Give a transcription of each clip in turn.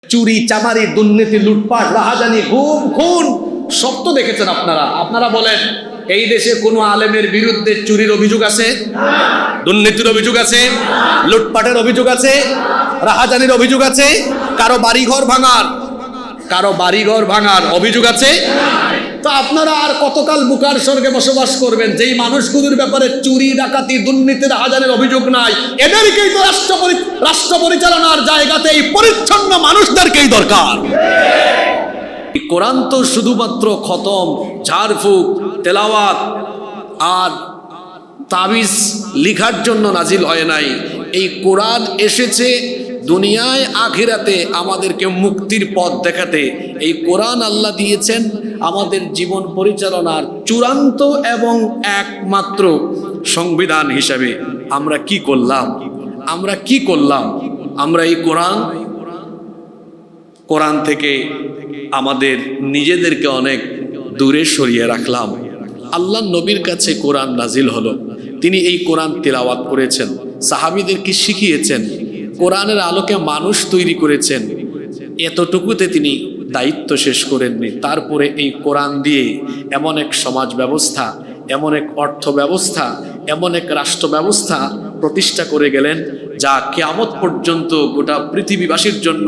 চুরি, চামারি, দুর্নীতি, লুটপাট, রাহাজানি, গুম, খুন সব তো দেখেছেন আপনারা। আপনারা বলেন, এই দেশে কোনো আলেমের বিরুদ্ধে চুরির অভিযোগ আছে? দুর্নীতির অভিযোগ আছে? লুটপাটের অভিযোগ আছে? রাহাজানির অভিযোগ আছে? কারো বাড়িঘর ভাঙার অভিযোগ আছে? তো আপনারা আর কতকাল বুকার স্বর্গে বসবাস করবেন যেই মানুষগুলোর ব্যাপারে চুরি, ডাকাতি, দুর্নীতি, রাহাজানির অভিযোগ নাই? এদেরকেই তো রাষ্ট্র পরিচালনার জায়গাতে এই পরিচ্ছন্ন মানুষদেরকেই দরকার। কোরআন তো শুধুমাত্র খতম, ঝাড়ফুঁক, তেলাওয়াত আর তাবিজ লিখার জন্য নাজিল হয় নাই। এই কোরআন এসেছে দুনিয়ায় আখিরাতে আমাদেরকে মুক্তির পথ দেখাতে। এই কোরআন আল্লাহ দিয়েছেন আমাদের জীবন পরিচালনার চূড়ান্ত এবং একমাত্র সংবিধান হিসাবে। আমরা কি করলাম? আমরা এই কোরআন থেকে আমাদের নিজেদেরকে অনেক দূরে সরিয়ে রাখলাম। আল্লাহ নবীর কাছে কোরআন নাজিল হলো, তিনি এই কোরআন তিলাওয়াত করেছেন, সাহাবীদেরকে শিখিয়েছেন, কোরআনের আলোকে মানুষ তৈরি করেছেন। এতটুকুতে তিনি দায়িত্ব শেষ করেননি। তারপরে এই কোরআন দিয়ে এমন এক সমাজ ব্যবস্থা, এমন এক অর্থ ব্যবস্থা, এমন এক রাষ্ট্র ব্যবস্থা প্রতিষ্ঠা করে গেলেন যা কিয়ামত পর্যন্ত গোটা পৃথিবীবাসীর জন্য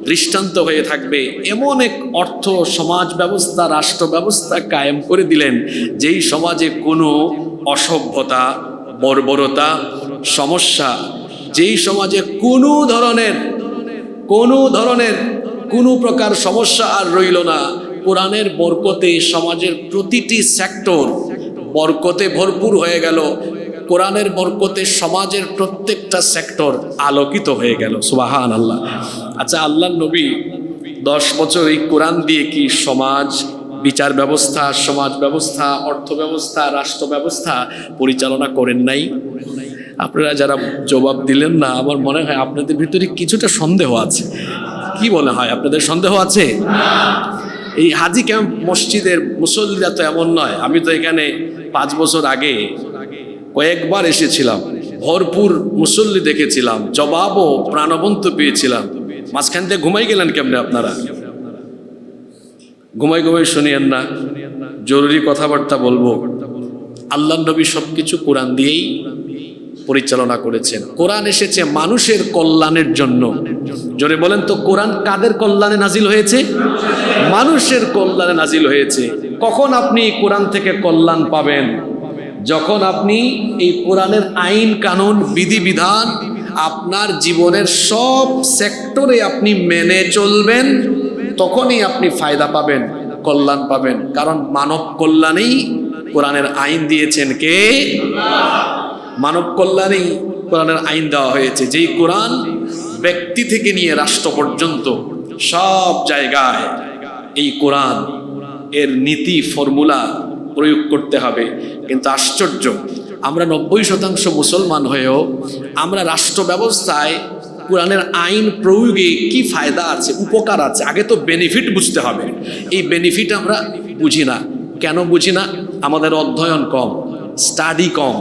দৃষ্টান্ত হয়ে থাকবে। এমন এক অর্থ, সমাজ ব্যবস্থা, রাষ্ট্র ব্যবস্থা কায়েম করে দিলেন যেই সমাজে কোনো অসভ্যতা, বর্বরতা, সমস্যা, যেই সমাজে কোনো প্রকার সমস্যা আর রইল না। কোরআনের বরকতে সমাজের প্রতিটি সেক্টর বরকতে ভরপুর হয়ে গেল। কোরআনের বরকতে সমাজের প্রত্যেকটা সেক্টর আলোকিত হয়ে গেল। সুবহানাল্লাহ। আচ্ছা, আল্লাহর নবী 10 বছর এই কোরআন দিয়ে কি সমাজ, বিচার ব্যবস্থা, সমাজ ব্যবস্থা, অর্থ ব্যবস্থা, রাষ্ট্র ব্যবস্থা পরিচালনা করেন নাই? আপনারা যারা জবাব দিলেন না, আমার মনে হয় আপনাদের ভিতরে কিছুটা সন্দেহ আছে। কি মনে হয়, আপনাদের সন্দেহ আছে? এই হাজি ক্যাম্প মসজিদের মুসল্লিরা তো এমন নয়। আমি তো এখানে 5 বছর আগে কয়েকবার এসেছিলাম, ভরপুর মুসল্লি দেখেছিলাম, জবাবও প্রাণবন্ত পেয়েছিলাম। মাঝখান থেকে ঘুমাই গেলেন কেমনে আপনারা? ঘুমাই শুনিয়েন না, জরুরি কথাবার্তা বলবো। আল্লাহ নবী সবকিছু কোরআন দিয়েই পরিচালনা করেছেন। কোরআন এসেছে মানুষের কল্যাণের জন্য। জোরে বলেন তো, কোরআন কাদের কল্যাণে নাজিল হয়েছে? মানুষের কল্যাণে নাজিল হয়েছে। কখন আপনি কোরআন থেকে কল্যাণ পাবেন? যখন আপনি এই কোরআনের আইন, কানুন, বিধিবিধান আপনার জীবনের সব সেক্টরে আপনি মেনে চলবেন, তখনই আপনি ফায়দা পাবেন, কল্যাণ পাবেন। কারণ মানব কল্যাণেই কোরআনের আইন দিয়েছেন কে? মানব কল্যাণেই কোরআনের আইন দেওয়া হয়েছে। যেই কোরআন ব্যক্তি থেকে নিয়ে রাষ্ট্র পর্যন্ত সব জায়গায় এই কোরআন এর নীতি ফর্মুলা প্রয়োগ করতে হবে। কিন্তু আশ্চর্য, আমরা 90% মুসলমান হয়েও আমরা রাষ্ট্র ব্যবস্থায় কোরআনের আইন প্রয়োগে কি ফায়দা আছে, উপকার আছে, আগে তো বেনিফিট বুঝতে হবে। এই বেনিফিট আমরা বুঝি না। কেন বুঝি না? আমাদের অধ্যয়ন কম, স্টাডি কম।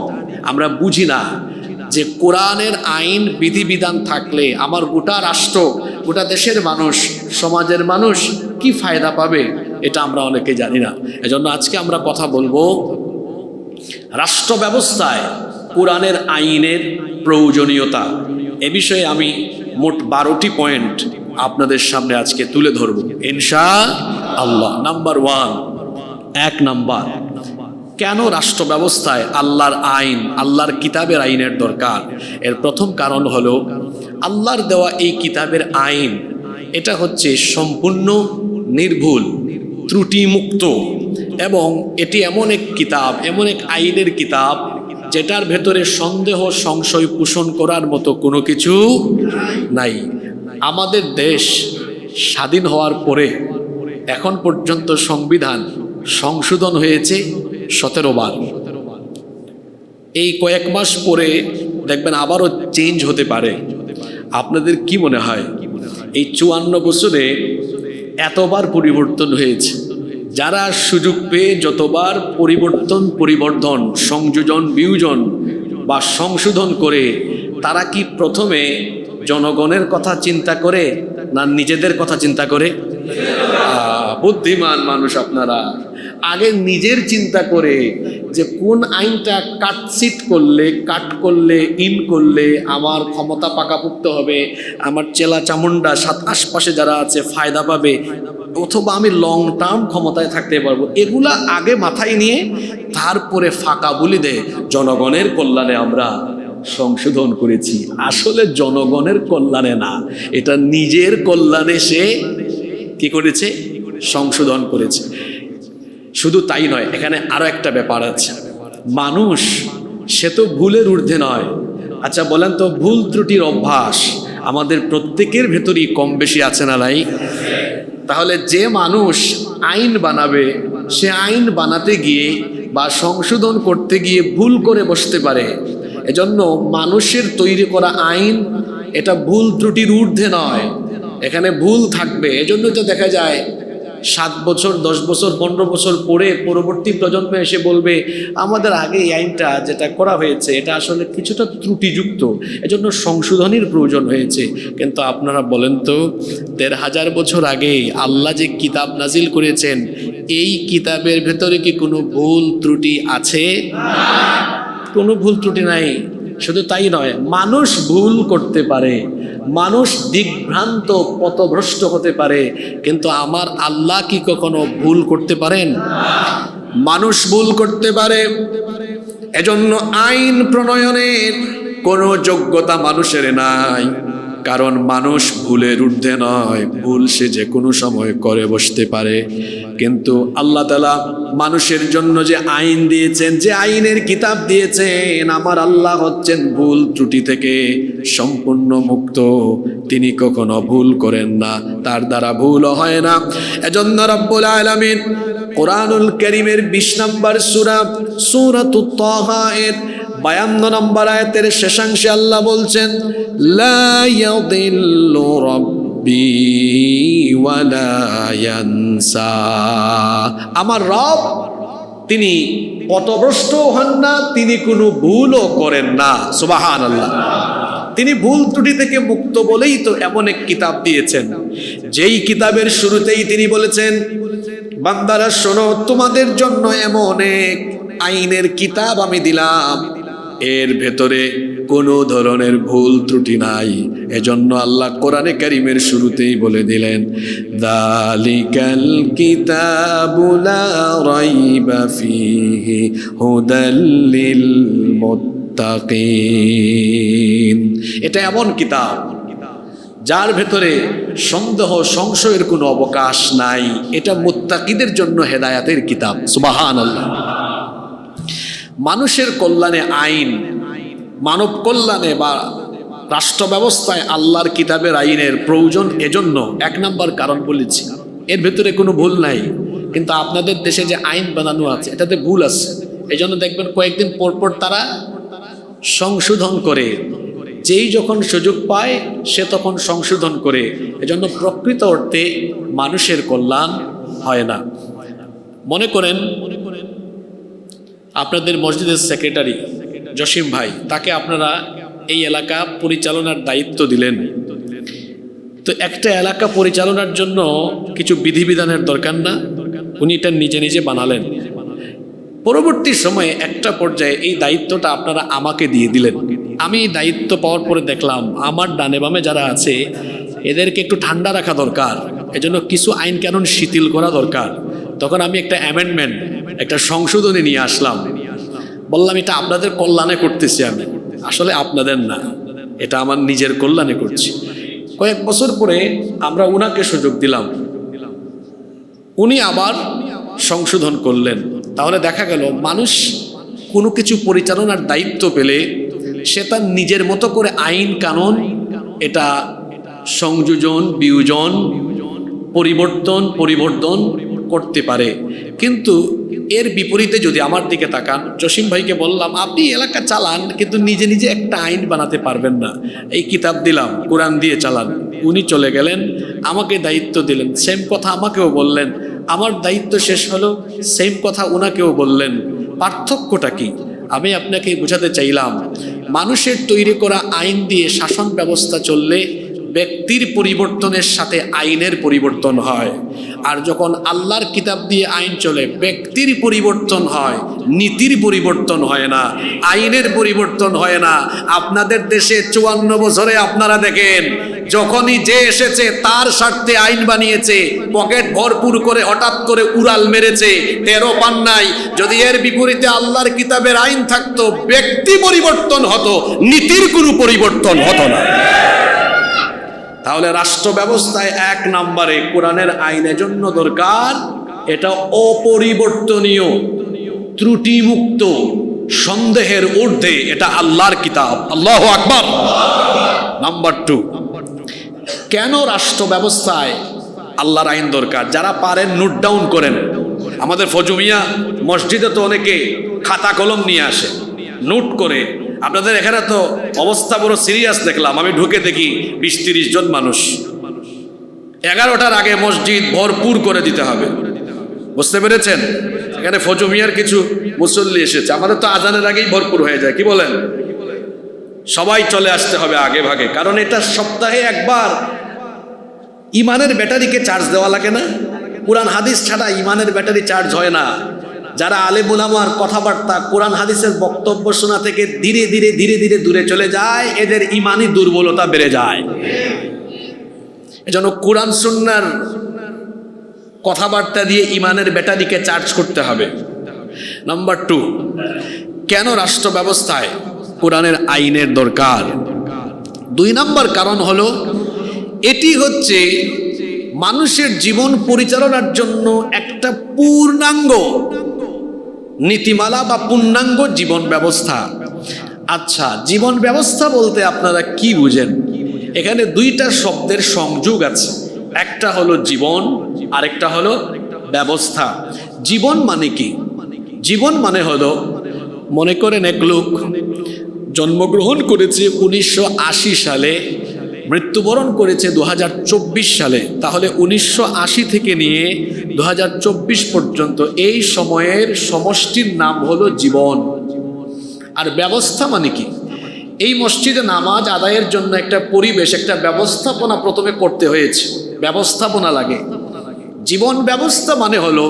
আমরা বুঝি না যে কোরআনের আইন, বিধিবিধান থাকলে আমার গোটা রাষ্ট্র, গোটা দেশের মানুষ, সমাজের মানুষ কি ফায়দা পাবে, এটা আমরা অনেকে জানি না। এজন্য আজকে আমরা কথা বলবো রাষ্ট্র ব্যবস্থায় কোরআনের আইনের প্রয়োজনীয়তা। এ বিষয়ে আমি মোট 12টি পয়েন্ট আপনাদের সামনে আজকে তুলে ধরব ইনশাআল্লাহ। নাম্বার 1, কেন রাষ্ট্র ব্যবস্থায় আল্লাহর আইন, আল্লাহর কিতাবের আইনের দরকার? এর প্রথম কারণ হলো আল্লাহর দেওয়া এই কিতাবের আইন, এটা হচ্ছে সম্পূর্ণ নির্ভুল, ত্রুটিমুক্ত, এবং এটি এমন এক কিতাব, এমন এক আইনের কিতাব যেটার ভেতরে সন্দেহ, সংশয় পোষণ করার মতো কোনো কিছু নাই। আমাদের দেশ স্বাধীন হওয়ার পরে এখন পর্যন্ত সংবিধান সংশোধন হয়েছে 17 বার। এই কয়েক মাস পরে দেখবেন আবারও চেঞ্জ হতে পারে। আপনাদের কি মনে হয় এই 54 বছরে এতবার পরিবর্তন হয়েছে? যারা সুযোগ পেয়ে যতবার পরিবর্তন, সংযোজন, বিয়োজন বা সংশোধন করে, তারা কি প্রথমে জনগণের কথা চিন্তা করে না নিজেদের কথা চিন্তা করে? বুদ্ধিমান মানুষ আপনারা। আগে নিজের চিন্তা করে যে কোন আইনটা কাট করলে ইন করলে আমার ক্ষমতা পাকাপোক্ত হবে, আমার চেলা চামুন্ডা আশপাশে যারা আছে ফায়দা পাবে, অথবা আমি লং টার্ম ক্ষমতায় থাকতে পারবো, এগুলা আগে মাথায় নিয়ে তারপরে ফাঁকা বলি দে জনগণের কল্যাণে আমরা সংশোধন করেছি। আসলে জনগণের কল্যাণে না, এটা নিজের কল্যাণে সে কি করেছে? সংশোধন করেছে। শুধু তাই নয়, এখানে আরো একটা ব্যাপার আছে। মানুষ সে তো ভুলের ঊর্ধ্বে নয়। আচ্ছা বলেন তো, ভুল ত্রুটির অভ্যাস আমাদের প্রত্যেকের ভেতরই কম বেশি আছে না নাই? তাহলে যে মানুষ আইন বানাবে, সে আইন বানাতে গিয়ে বা সংশোধন করতে গিয়ে ভুল করে বসতে পারে। এজন্য মানুষের তৈরি করা আইন এটা ভুল ত্রুটির ঊর্ধ্বে নয়, এখানে ভুল থাকবে। এজন্য তো দেখা যায় 7 বছর 10 বছর 15 বছর পরে পরবর্তী প্রজন্ম এসে বলবে আমাদের আগে এই আইনটা যেটা করা হয়েছে এটা আসলে কিছুটা ত্রুটিযুক্ত, এজন্য সংশোধনের প্রয়োজন হয়েছে। কিন্তু আপনারা বলেন তো, 1500 বছর আগে আল্লাহ যে কিতাব নাজিল করেছেন, এই কিতাবের ভেতরে কি কোনো ভুল ত্রুটি আছে? কোনো ভুল ত্রুটি নাই। শুধু তাই নয়, মানুষ ভুল করতে পারে, মানুষ দিকভ্রান্ত পথভ্রষ্ট হতে পারে, কিন্তু আমার আল্লাহ কি কখনো ভুল করতে পারেন? মানুষ ভুল করতে পারে। এজন্য আইন প্রণয়নের কোনো যোগ্যতা মানুষের নাই, কারণ মানুষ ভুলের ঊর্ধ্বে নয়, ভুল সে যে কোনো সময় করে বসতে পারে। কিন্তু আল্লাহ তাআলা মানুষের জন্য যে আইন দিয়েছেন, যে আইনের কিতাব দিয়েছেন, আমার আল্লাহ হচ্ছেন ভুল ত্রুটি থেকে সম্পূর্ণ মুক্ত। তিনি কখনো ভুল করেন না, তার দ্বারা ভুলও হয় না। এজন্য রব্বুল আলামিন কোরআনুল কারীমের 20 নম্বর সূরা সূরাতুত তাহা এর 52 নম্বর আয়াতের শেষাংশে আল্লাহ বলছেন, লা ইয়াদিল্লু রাব্বি ওয়ালা ইয়ানসা। আমার রব তিনি পথভ্রষ্ট হন না, তিনি কোনো ভুলও করেন না। সুবহানাল্লাহ। তিনি ভুল ত্রুটি থেকে মুক্ত বলেই তো এমন এক কিতাব দিয়েছেন, যেই কিতাবের শুরুতেই তিনি বলেছেন, বান্দারা শোনো, তোমাদের জন্য এমন এক আইনের কিতাব আমি দিলাম, এর ভেতরে কোনো ধরনের ভুল ত্রুটি নাই। এজন্য আল্লাহ কোরআনে কারীমের শুরুতেই বলে দিলেন, যালিকাল কিতাবু লা রাইবা ফীহি হুদাল লিল মুত্তাকিন। এটা এমন কিতাব যার ভেতরে সন্দেহ সংশয়ের কোনো অবকাশ নাই। এটা মুত্তাকিদের জন্য হেদায়াতের কিতাব। সুবহানাল্লাহ। মানুষের কল্যাণে আইন, মানব কল্যাণে বা রাষ্ট্র ব্যবস্থায় আল্লাহর কিতাবের আইনের প্রয়োজন। এজন্য 1 নম্বর কারণ বলেছি, এর ভেতরে কোনো ভুল নাই। কিন্তু আপনাদের দেশে যে আইন বানানো আছে এটাতে ভুল আছে। এজন্য দেখবেন কয়েকদিন পর পর তারা সংশোধন করে, যেই যখন সুযোগ পায় সে তখন সংশোধন করে। এজন্য প্রকৃত অর্থে মানুষের কল্যাণ হয় না। মনে করেন আপনাদের মসজিদের সেক্রেটারি জসিম ভাই, তাকে আপনারা এই এলাকা পরিচালনার দায়িত্ব দিলেন। তো একটা এলাকা পরিচালনার জন্য কিছু বিধিবিধানের দরকার না? উনি এটা নিজে নিজে বানালেন। পরবর্তী সময়ে একটা পর্যায়ে এই দায়িত্বটা আপনারা আমাকে দিয়ে দিলেন। আমি এই দায়িত্ব পাওয়ার পরে দেখলাম আমার ডানে বামে যারা আছে এদেরকে একটু ঠান্ডা রাখা দরকার, এজন্য কিছু আইন কানুন শিথিল করা দরকার। তখন আমি একটা অ্যামেন্ডমেন্ট, একটা সংশোধনী নিয়ে আসলাম। বললাম এটা আপনাদের কল্যাণে করতেছি আমি, আসলে আপনাদের না, এটা আমার নিজের কল্যাণে করছি। কয়েক বছর পরে আমরা উনাকে সুযোগ দিলাম, উনি আবার সংশোধন করলেন। তাহলে দেখা গেল মানুষ কোনো কিছু পরিচালনার দায়িত্ব পেলে সে তার নিজের মতো করে আইন কানুন এটা সংযোজন বিয়োজন পরিবর্তন করতে পারে। কিন্তু এর বিপরীতে যদি আমার দিকে তাকান, জসিম ভাইকে বললাম আপনি এলাকা চালান কিন্তু নিজে নিজে একটা আইন বানাতে পারবেন না, এই কিতাব দিলাম কোরআন দিয়ে চালান। উনি চলে গেলেন, আমাকে দায়িত্ব দিলেন, সেম কথা আমাকেও বললেন। আমার দায়িত্ব শেষ হলো, সেম কথা ওনাকেও বললেন। পার্থক্যটা কি? আমি আপনাকে বোঝাতে চাইলাম, মানুষের তৈরি করা আইন দিয়ে শাসন ব্যবস্থা চললে ব্যক্তির পরিবর্তনের সাথে আইনের পরিবর্তন হয়। আর যখন আল্লাহর কিতাব দিয়ে আইন চলে, ব্যক্তির পরিবর্তন হয়, নীতির পরিবর্তন হয় না, আইনের পরিবর্তন হয় না। আপনাদের দেশে 54 বছরে আপনারা দেখেন, যখনই যে এসেছে তার স্বার্থে আইন বানিয়েছে, পকেট ভরপুর করে হঠাৎ করে উড়াল মেরেছে, 13 পান নাই। যদি এর বিপরীতে আল্লাহর কিতাবের আইন থাকতো, ব্যক্তি পরিবর্তন হতো, নীতির কোনো পরিবর্তন হতো না। তাহলে রাষ্ট্র ব্যবস্থায় 1 নম্বরে কোরআনের আইনের জন্য দরকার, এটা অপরিবর্তনীয়, ত্রুটিমুক্ত, সন্দেহের ঊর্ধ্বে, এটা আল্লাহর কিতাব। আল্লাহু আকবার। নাম্বার 2, কেন রাষ্ট্র ব্যবস্থায় আল্লাহর আইন দরকার? যারা পারেন নোট ডাউন করেন। আমাদের ফজু মিয়া মসজিদে তো অনেকে খাতা কলম নিয়ে আসে, নোট করে। আপনাদের এখানে তো অবস্থা বড় সিরিয়াস দেখলাম, আমি ঢুকে দেখি 20-30 জন মানুষ। 11টার আগে মসজিদ ভরপুর করে দিতে হবে, বুঝতে পেরেছেন? এখানে ফজু মিয়ার কিছু মুসল্লি এসেছে, আমাদের তো আজানের আগেই ভরপুর হয়ে যায়, কি বলেন? সবাই চলে আসতে হবে আগে ভাগে, কারণ এটা সপ্তাহে একবার ইমানের ব্যাটারিকে চার্জ দেওয়া লাগে না? কোরআন হাদিস ছাড়া ইমানের ব্যাটারি চার্জ হয় না। যারা আলেম উলামার কথাবার্তা, কোরআন হাদিসের বক্তব্য শোনা থেকে ধীরে ধীরে ধীরে ধীরে দূরে চলে যায়, এদের ইমানি দুর্বলতা বেড়ে যায়। এজন্য কোরআন সুন্নাহর কথাবার্তা দিয়ে ইমানের ব্যাটারিকে চার্জ করতে হবে। নাম্বার 2, কেন রাষ্ট্র ব্যবস্থায় কোরআনের আইনের দরকার? 2 নম্বর কারণ হলো, এটি হচ্ছে মানুষের জীবন পরিচালনার জন্য একটা পূর্ণাঙ্গ নীতিমালা বা পূর্ণাঙ্গ জীবন ব্যবস্থা। আচ্ছা, জীবন ব্যবস্থা বলতে আপনারা কি বুঝেন? এখানে 2টা শব্দের সংযোগ আছে, একটা হলো জীবন, আরেকটা হলো ব্যবস্থা। জীবন মানে কি? জীবন মানে হলো, মনে করেন এক লোক জন্মগ্রহণ করেছে 1980 সালে, মৃত্যুবরণ করেছে 2024 সালে, তাহলে 1980 থেকে নিয়ে 2024 পর্যন্ত এই সময়ের সমষ্টির নাম হলো জীবন। আর ব্যবস্থা মানে কি? এই মসজিদে নামাজ আদায়ের জন্য একটা পরিবেশ, একটা ব্যবস্থাপনা প্রথমে করতে হয়েছে, ব্যবস্থাপনা লাগে। জীবন ব্যবস্থা মানে হলো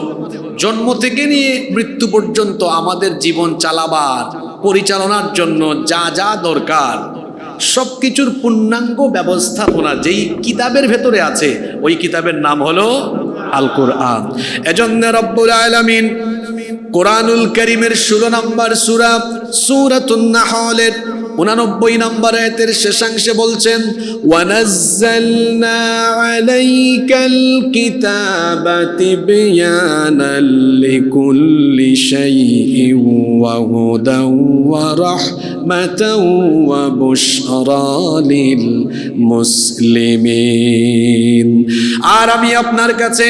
জন্ম থেকে নিয়ে মৃত্যু পর্যন্ত আমাদের জীবন চালাবার, পরিচালনার জন্য যা যা দরকার সবকিছুর পূর্ণাঙ্গ ব্যবস্থাপনা যেই কিতাবের ভেতরে আছে, ওই কিতাবের নাম হলো আল কোরআন। এজন্য রব্বুল আলামিন কোরআনুল কারীমের 16 নম্বর সূরা সূরাতুন নাহলের 89 নম্বর আয়াতের শেষাংশে বলছেন, ওয়ানাজ্জালনা আলাইকাল কিতাবা তিবয়ানাল লিকুল্লি শাইইন ওয়া হুদান ওয়া রাহমাতান ওয়া বুশরা লিল মুসলিমিন। আর আমি আপনার কাছে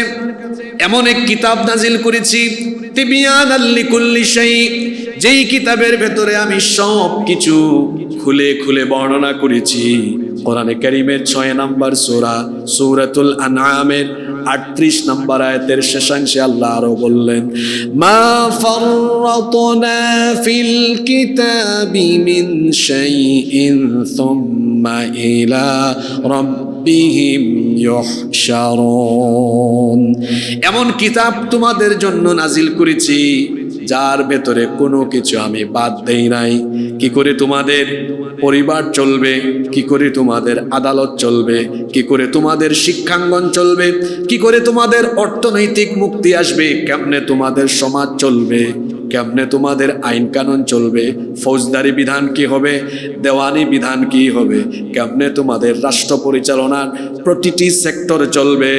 এমন এক কিতাব নাজিল করেছি, তিবয়ানাল লিকুল্লি শাইইন, যেই কিতাবের ভেতরে আমি সব কিছু খুলে খুলে বর্ণনা করেছি। কোরআনে কারীমের 6 নম্বর সূরা সূরাতুল আনআমের 38 নম্বর আয়াতের শেষাংশে আল্লাহ আরো বললেন, মা ফাররাতনা ফিল কিতাবি মিন শাইইন সুম্মা ইলা রাব্বিহিম ইউহশারুন। এমন কিতাব তোমাদের জন্য নাজিল করেছি যার ভেতরে কোনো কিছু আমি বাদ দেই নাই। কি করে তোমাদের পরিবার চলবে, কি করে তোমাদের আদালত চলবে, কি করে তোমাদের শিক্ষাঙ্গন চলবে, কি করে তোমাদের অর্থনৈতিক মুক্তি আসবে, কেমনে তোমাদের সমাজ চলবে, কেমনে তোমাদের আইন কানুন চলবে, ফৌজদারি বিধান কি হবে, দেওয়ানি বিধান কি হবে, কেমনে তোমাদের রাষ্ট্র পরিচালনার প্রতিটি সেক্টর চলবে,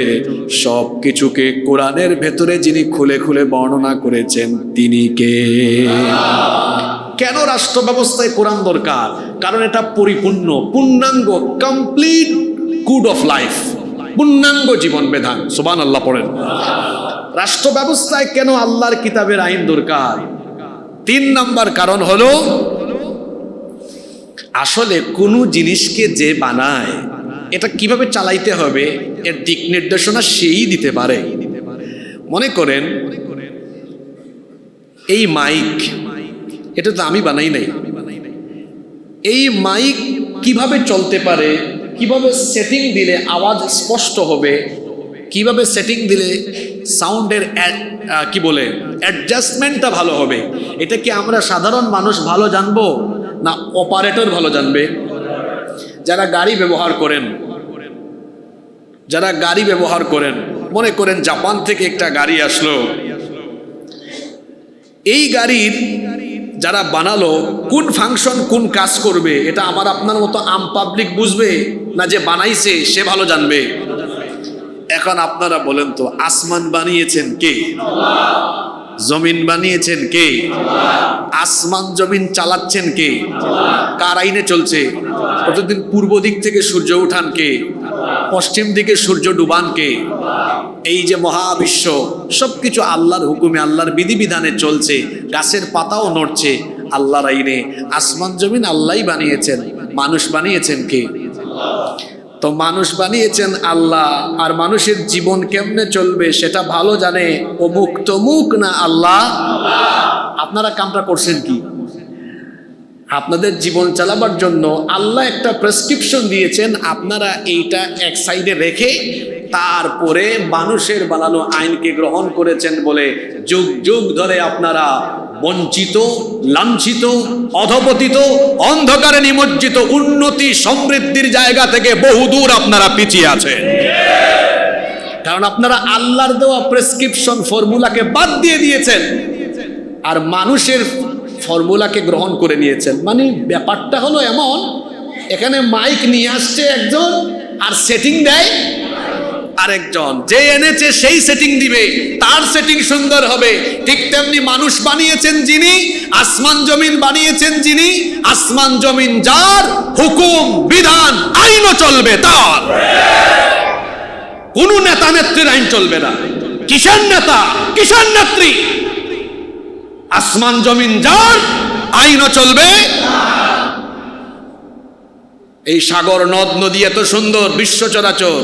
সব কিছুকে কোরআনের ভেতরে যিনি খুলে খুলে বর্ণনা করেছেন তিনি কে? কেন রাষ্ট্র ব্যবস্থায় কোরআন দরকার? কারণ এটা পরিপূর্ণ, পূর্ণাঙ্গ, কমপ্লিট কোড অফ লাইফ, পূর্ণাঙ্গ জীবন বিধান। সুবহানাল্লাহ পড়েন। রাষ্ট্র ব্যবস্থায় কেন আল্লাহর কিতাবের আইন দরকার? 3 নম্বর কারণ হলো, আসলে কোনো জিনিসকে যে বানায় এটা কিভাবে চালাইতে হবে এর দিক নির্দেশনা সেই দিতে পারে। মনে করেন এই মাইক, এটা তো আমি বানাই নাই। এই মাইক কিভাবে চলতে পারে কিভাবে সেটিং দিলে আওয়াজ স্পষ্ট হবে, কিভাবে সেটিং দিলে সাউন্ডের কি বলে অ্যাডজাস্টমেন্টটা ভালো হবে, এটা কি আমরা সাধারণ মানুষ ভালো জানবো না অপারেটর ভালো জানবে? যারা গাড়ি ব্যবহার করেন, মনে করেন জাপান থেকে একটা গাড়ি আসলো, এই গাড়ির যারা বানালো কোন ফাংশন কোন কাজ করবে এটা আমার আপনার মতো আম পাবলিক বুঝবে না যে বানাইছে সে ভালো জানবে? এখন আপনারা বলেন তো, আসমান বানিয়েছেন কে? জমিন বানিয়েছেন কে? আসমান জমিন চালাচ্ছেন কে? কার আইনে চলছে? প্রতিদিন পূর্ব দিক থেকে সূর্য উঠান কে? পশ্চিম দিকে সূর্য ডুবান কে? এই যে মহাবিশ্ব সবকিছু আল্লাহর হুকুমে আল্লাহর বিধিবিধানে চলছে, গাছের পাতাও নড়ছে আল্লাহর আইনে। আসমান জমিন আল্লাহই বানিয়েছেন, মানুষ বানিয়েছেন কে? তো মানুষ বানিয়েছেন আল্লাহ, আর মানুষের জীবন কেমনে চলবে সেটা ভালো জানে অমুক তমুক না আল্লাহ। আপনারা কামটা করছেন কি? আপনাদের জীবন চালাবার জন্য আল্লাহ একটা প্রেসক্রিপশন দিয়েছেন, আপনারা এইটা এক সাইডে রেখে তারপরে মানুষের বানানো আইনকে গ্রহণ করেছেন বলে যুগ যুগ ধরে আপনারা বঞ্চিত, লাঞ্ছিত, অধপতিত, অন্ধকারে নিমজ্জিত, উন্নতি সমৃদ্ধির জায়গা থেকে বহুদূর আপনারা পিছিয়ে আছেন। কারণ আপনারা আল্লাহর দেওয়া প্রেসক্রিপশন ফর্মুলাকে বাদ দিয়ে দিয়েছেন আর মানুষের ফর্মুলাকে গ্রহণ করে নিয়েছেন। মানে ব্যাপারটা হলো এমন, এখানে মাইক নিয়ে আসছে একজন আর সেটিং দেয় আরেকজন, যে এনেছে সেই সেটিং দিবে, তার সেটিং সুন্দর হবে। ঠিক তেমনি মানুষ বানিয়েছেন যিনি, আসমান জমিন বানিয়েছেন যিনি, আসমান জমিন যার, হুকুম বিধান আইনও চলবে তার। কোন নেতা নেত্রীর আইন চলবে না। কিসের নেতা, কিসের নেত্রী? আসমান জমিন যার, আইনও চলবে। এই সাগর নদ নদী এত সুন্দর, বিশ্ব চরাচর,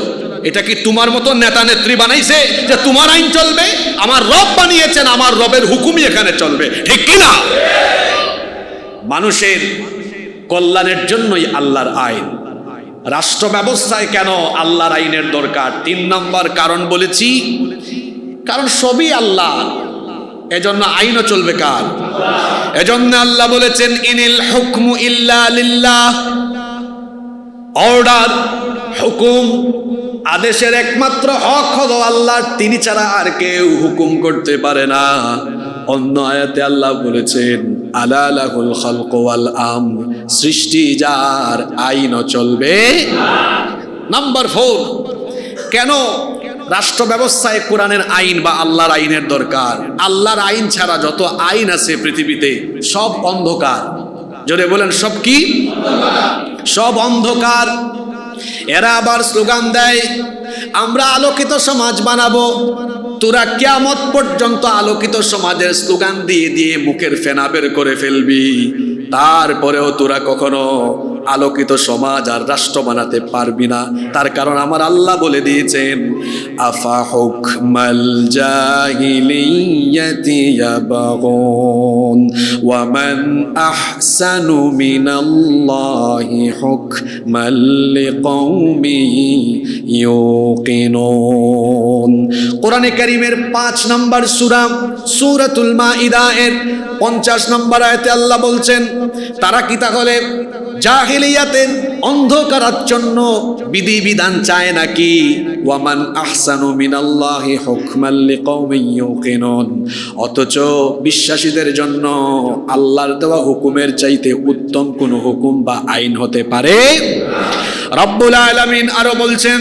এটা কি তোমার মতো নেতা নেত্রী বানাইছে যে তোমার আইন চলবে? আমার রব বানিয়েছেন, আমার রবের হুকুমই এখানে চলবে, ঠিক কিনা? মানুষের কল্যাণের জন্যই আল্লাহর আইন। রাষ্ট্র ব্যবস্থায় কেন আল্লাহর আইনের দরকার? 3 নম্বর কারণ বলেছি, কারণ সবই আল্লাহ, এজন্য আইনও চলবে কার? এজন্য আল্লাহ বলেছেন ইনিল হুকমু ইল্লা লিল্লাহ। অর্ডার, হুকুম, আদেশের একমাত্র হক হলো আল্লাহর, তিনি ছাড়া আর কেউ হুকুম করতে পারে না। অন্য আয়াতে আল্লাহ বলেছেন আলা লাহুল খালকু ওয়াল আমর, সৃষ্টি যার, আইনও চলবে। নাম্বার 4, কেন রাষ্ট্র ব্যবস্থায় কোরআনের আইন বা আল্লাহর আইনের দরকার? আল্লাহর আইন ছাড়া যত আইন আছে পৃথিবীতে সব অন্ধকার। জোরে বলেন, সব কি? সব অন্ধকার। এরা আবার স্লোগান দেয় আমরা আলোকিত সমাজ বানাবো। তোরা কিয়ামত পর্যন্ত আলোকিত সমাজের স্লোগান দিয়ে দিয়ে মুখের ফেনা বের করে ফেলবি, তারপরেও তোরা কখনো আলোকিত সমাজ আর রাষ্ট্র বানাতে পারবি না। তার কারণ আমার আল্লাহ বলে দিয়েছেন আফা হুকমাল জাহিলিয়াতি ইয়াবগুন ওয়া মান আহসানু মিনাল্লাহি হুকমান লিকওমি ইউকিনুন। কোরআনে কারীমের 5 নম্বর সূরা সূরাতুল মাইদা এর 50 নম্বর আয়াতে আল্লাহ বলছেন তারা কি তাহলে জাহিলিয়াতের অন্ধকারাচ্ছন্ন বিধিবিধান চায় নাকি? ওয়ামান আহসানু মিনাল্লাহি হুকমান লিকওমিন ইউকিনুন। অথচ বিশ্বাসীদের জন্য আল্লাহর দেওয়া হুকুমের চাইতে উত্তম কোন হুকুম বা আইন হতে পারে? রব্বুল আলামিন আরো বলছেন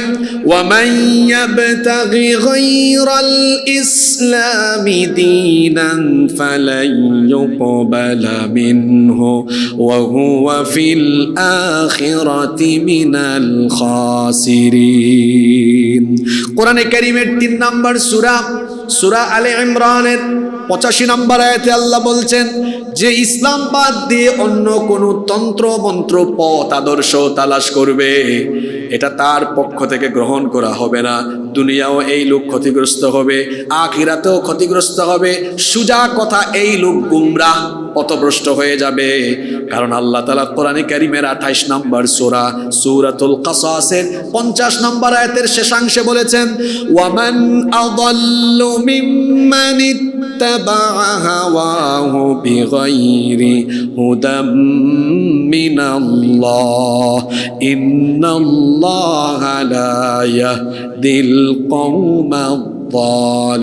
ওয়ামান ইয়াবতাগি গায়রাল ইসলামি দীনান ফালান ইউকবালা মিনহু ওয়া হুয়া ফিল আখিরাতি মিনাল খাসিরিন। কোরআনে কারীমের 3 নম্বর সূরা সূরা আলে ইমরানের 85 নম্বর আয়াতে আল্লাহ বলছেন যে ইসলাম বাদ দিয়ে অন্য কোন তন্ত্র মন্ত্র পথ আদর্শ তালাশ করবে এটা তার পক্ষ থেকে গ্রহণ করা হবে না। দুনিয়াও এই লোক ক্ষতিগ্রস্ত হবে, আখিরাতেও ক্ষতিগ্রস্ত হবে। সোজা কথা, এই লোক গুমরাহ, পথভ্রষ্ট হয়ে যাবে। কারণ আল্লাহ তাআলা কোরআনে কারীমের 28 নম্বর সূরা সূরাতুল কাসাসের 50 নম্বর আয়াতের শেষাংশে বলেছেন, ওয়ামান আযাল্লু মিম্মান ইত্তাবাআ হাওয়াহু বিগাইরি হুদাম মিনাল্লাহ ইন্নাল্লাহা লা ইয়াহদিল কওমায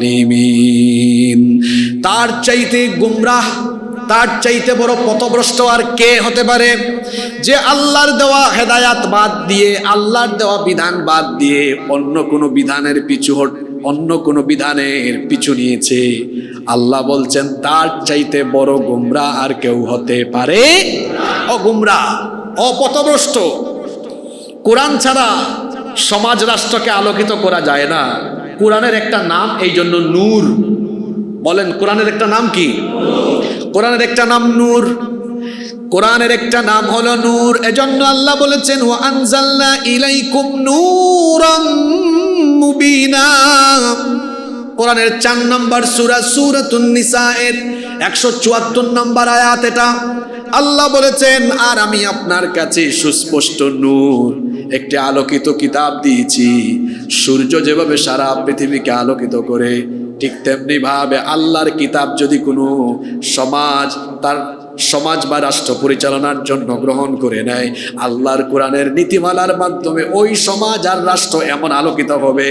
যালিমিন। তার চাইতে গুমরাহ, তার চাইতে বড় পথভ্রষ্ট আর কে হতে পারে, যে আল্লাহর দেওয়া হেদায়াত বাদ দিয়ে, আল্লাহর দেওয়া বিধান বাদ দিয়ে অন্য কোনো বিধানের পিছু নিয়েছে। আল্লাহ বলছেন তার চাইতে বড় গুমরাহ আর কেউ হতে পারে? গুমরাহ, পথভ্রষ্ট। কোরআন ছাড়া সমাজ রাষ্ট্রকে আলোকিত করা যায় না। কোরআনের একটা নাম এই জন্য নূর। বলেন, কোরআনের একটা নাম কি? কোরআনের একটা নাম নূর। কোরআনের একটা নাম হলো নূর। এজন্য আল্লাহ বলেছেন, ওয়া আনজালনা ইলাইকুম নূরাম মুবিনা। কোরআনের 4 নম্বর সূরা সূরাতুন নিসা এর 174 নম্বর আয়াত এটা। আল্লাহ বলেছেন, আর আমি আপনার কাছে সুস্পষ্ট নূর, একটি আলোকিত কিতাব দিয়েছি। সূর্য যেভাবে সারা পৃথিবীকে আলোকিত করে, ঠিক তেমনি ভাবে আল্লাহর কিতাব যদি কোনো সমাজ তার সমাজ বা রাষ্ট্র পরিচালনার জন্য গ্রহণ করে নেয়, আল্লাহর কোরআনের নীতিমালার মাধ্যমে ওই সমাজ আর রাষ্ট্র এমন আলোকিত হবে,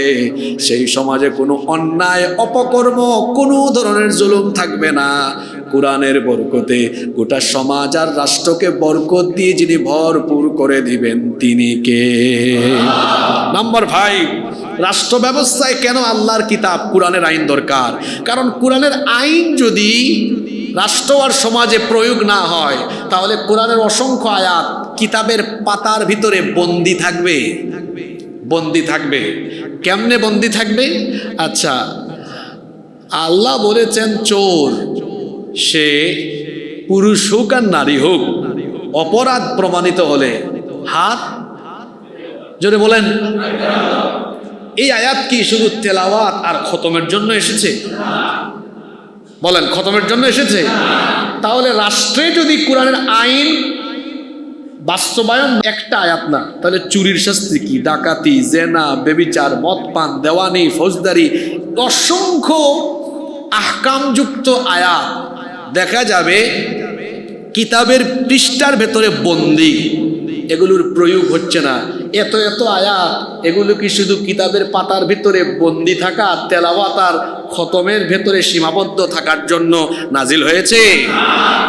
সেই সমাজে কোনো অন্যায়, অপকর্ম, কোনো ধরনের জুলুম থাকবে না। কোরআনের বরকতে গোটা সমাজ আর রাষ্ট্রকে বরকত দিয়ে যিনি ভরপুর করে দিবেন তিনি কে? নাম্বার 5, রাষ্ট্র ব্যবস্থায় কেন আল্লাহর কিতাব কোরআনের আইন দরকার? কারণ কোরআনের আইন যদি রাষ্ট্র আর সমাজে প্রয়োগ না হয়, তাহলে কোরআনের অসংখ্য আয়াত কিতাবের পাতার ভিতরে বন্দি থাকবে। কেমনে বন্দি থাকবে? আচ্ছা, আল্লাহ বলেছেন চোর, সে পুরুষ হোক আর নারী হোক, অপরাধ প্রমাণিত হলে হাত, জোরে বলেন। এই আয়াত কি শুধু তেলাওয়াত আর খতমের জন্য এসেছে? বলেন, খতমের জন্য এসেছে? তাহলে রাষ্ট্রে যদি কোরআনের আইন বাস্তবায়ন একটা আয়াত না, তাহলে চুরির শাস্তি কি, ডাকাতি, জেনা, ব্যভিচার, মদ পান, দেওয়ানি, ফৌজদারি, অসংখ্য আহকামযুক্ত আয়াত দেখা যাবে কিতাবের পৃষ্ঠার ভেতরে বন্দি। এগুলোর প্রয়োগ হচ্ছে না। এত আয়াত, এগুলো কি শুধু কিতাবের পাতার ভিতরে বন্দি থাকা, তেলাওয়াত আর খতমের ভেতরে সীমাবদ্ধ থাকার জন্য নাজিল হয়েছে?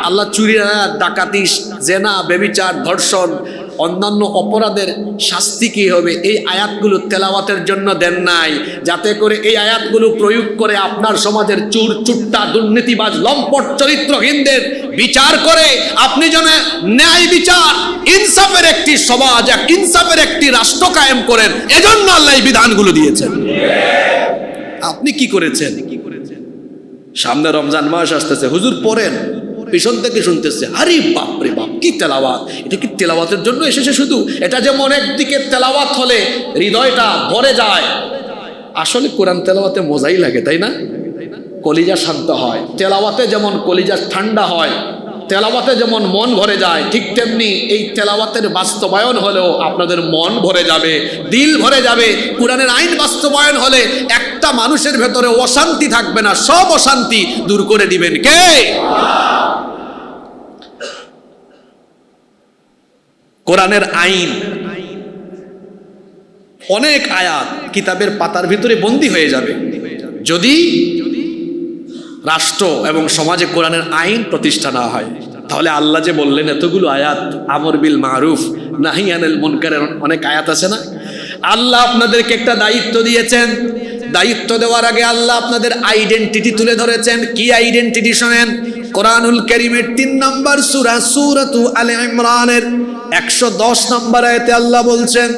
আল্লাহ চুরির আয়াত, ডাকাতি, জেনা, ব্যভিচার, ধর্ষণ, অন্যান্য অপরাধের শাস্তি কি হবে, এই আয়াতগুলো তেলাওয়াতের জন্য দেন নাই, যাতে করে এই আয়াতগুলো প্রয়োগ করে আপনার সমাজের চুর, চুট্টা, দুর্নীতিবাজ, লম্পট চরিত্রহীনদের বিচার করে আপনি যেন ন্যায় বিচার, ইনসাফের একটি সমাজ, ইনসাফের একটি রাষ্ট্র কায়েম করেন। এজন্য আল্লাহ এই বিধানগুলো দিয়েছেন। আপনি কি করেছেন? সামনে রমজান মাস আসতেছে, হুজুর পড়েন, পিছন থেকে শুনতেছে, আরে বাপরে বাপ, কি তেলাওয়াত! এটা কি তেলাওয়াতের জন্য এসেছে শুধু? এটা যেমন একদিকে তেলাওয়াত হলে হৃদয়টা ভরে যায়, আসলে কোরআন তেলাওয়াতে মজাই লাগে, তাই না? কলিজা শান্ত হয়। তেলাওয়াতে যেমন কলিজা ঠান্ডা হয়, তেলাওয়াতে যেমন মন ভরে যায়, ঠিক তেমনি এই তেলাওয়াতের বাস্তবায়ন হলেও আপনাদের মন ভরে যাবে, দিল ভরে যাবে। কোরআনের আইন বাস্তবায়ন হলে একটা মানুষের ভেতরে অশান্তি থাকবে না, সব অশান্তি দূর করে দিবেন কে? কোরআনের আইন, অনেক আয়াত কিতাবের পাতার ভিতরে বন্দী হয়ে যাবে যদি রাষ্ট্র এবং সমাজে কোরআনের আইন প্রতিষ্ঠা না হয়। তাহলে আল্লাহ যে বললেন এতগুলো আয়াত, আমর বিল মারুফ নাহি আনিল মুনকারের অনেক আয়াত আছে না? আল্লাহ আপনাদেরকে একটা দায়িত্ব দিয়েছেন। দায়িত্ব দেওয়ার আগে আল্লাহ আপনাদের আইডেন্টিটি তুলে ধরেছেন। কি আইডেন্টিটি শোনেন? কোরআনুল কারীমের 3 নম্বর সূরা সূরাতু আলে ইমরানের 110 নম্বর আয়াতে আল্লাহ বলছেন,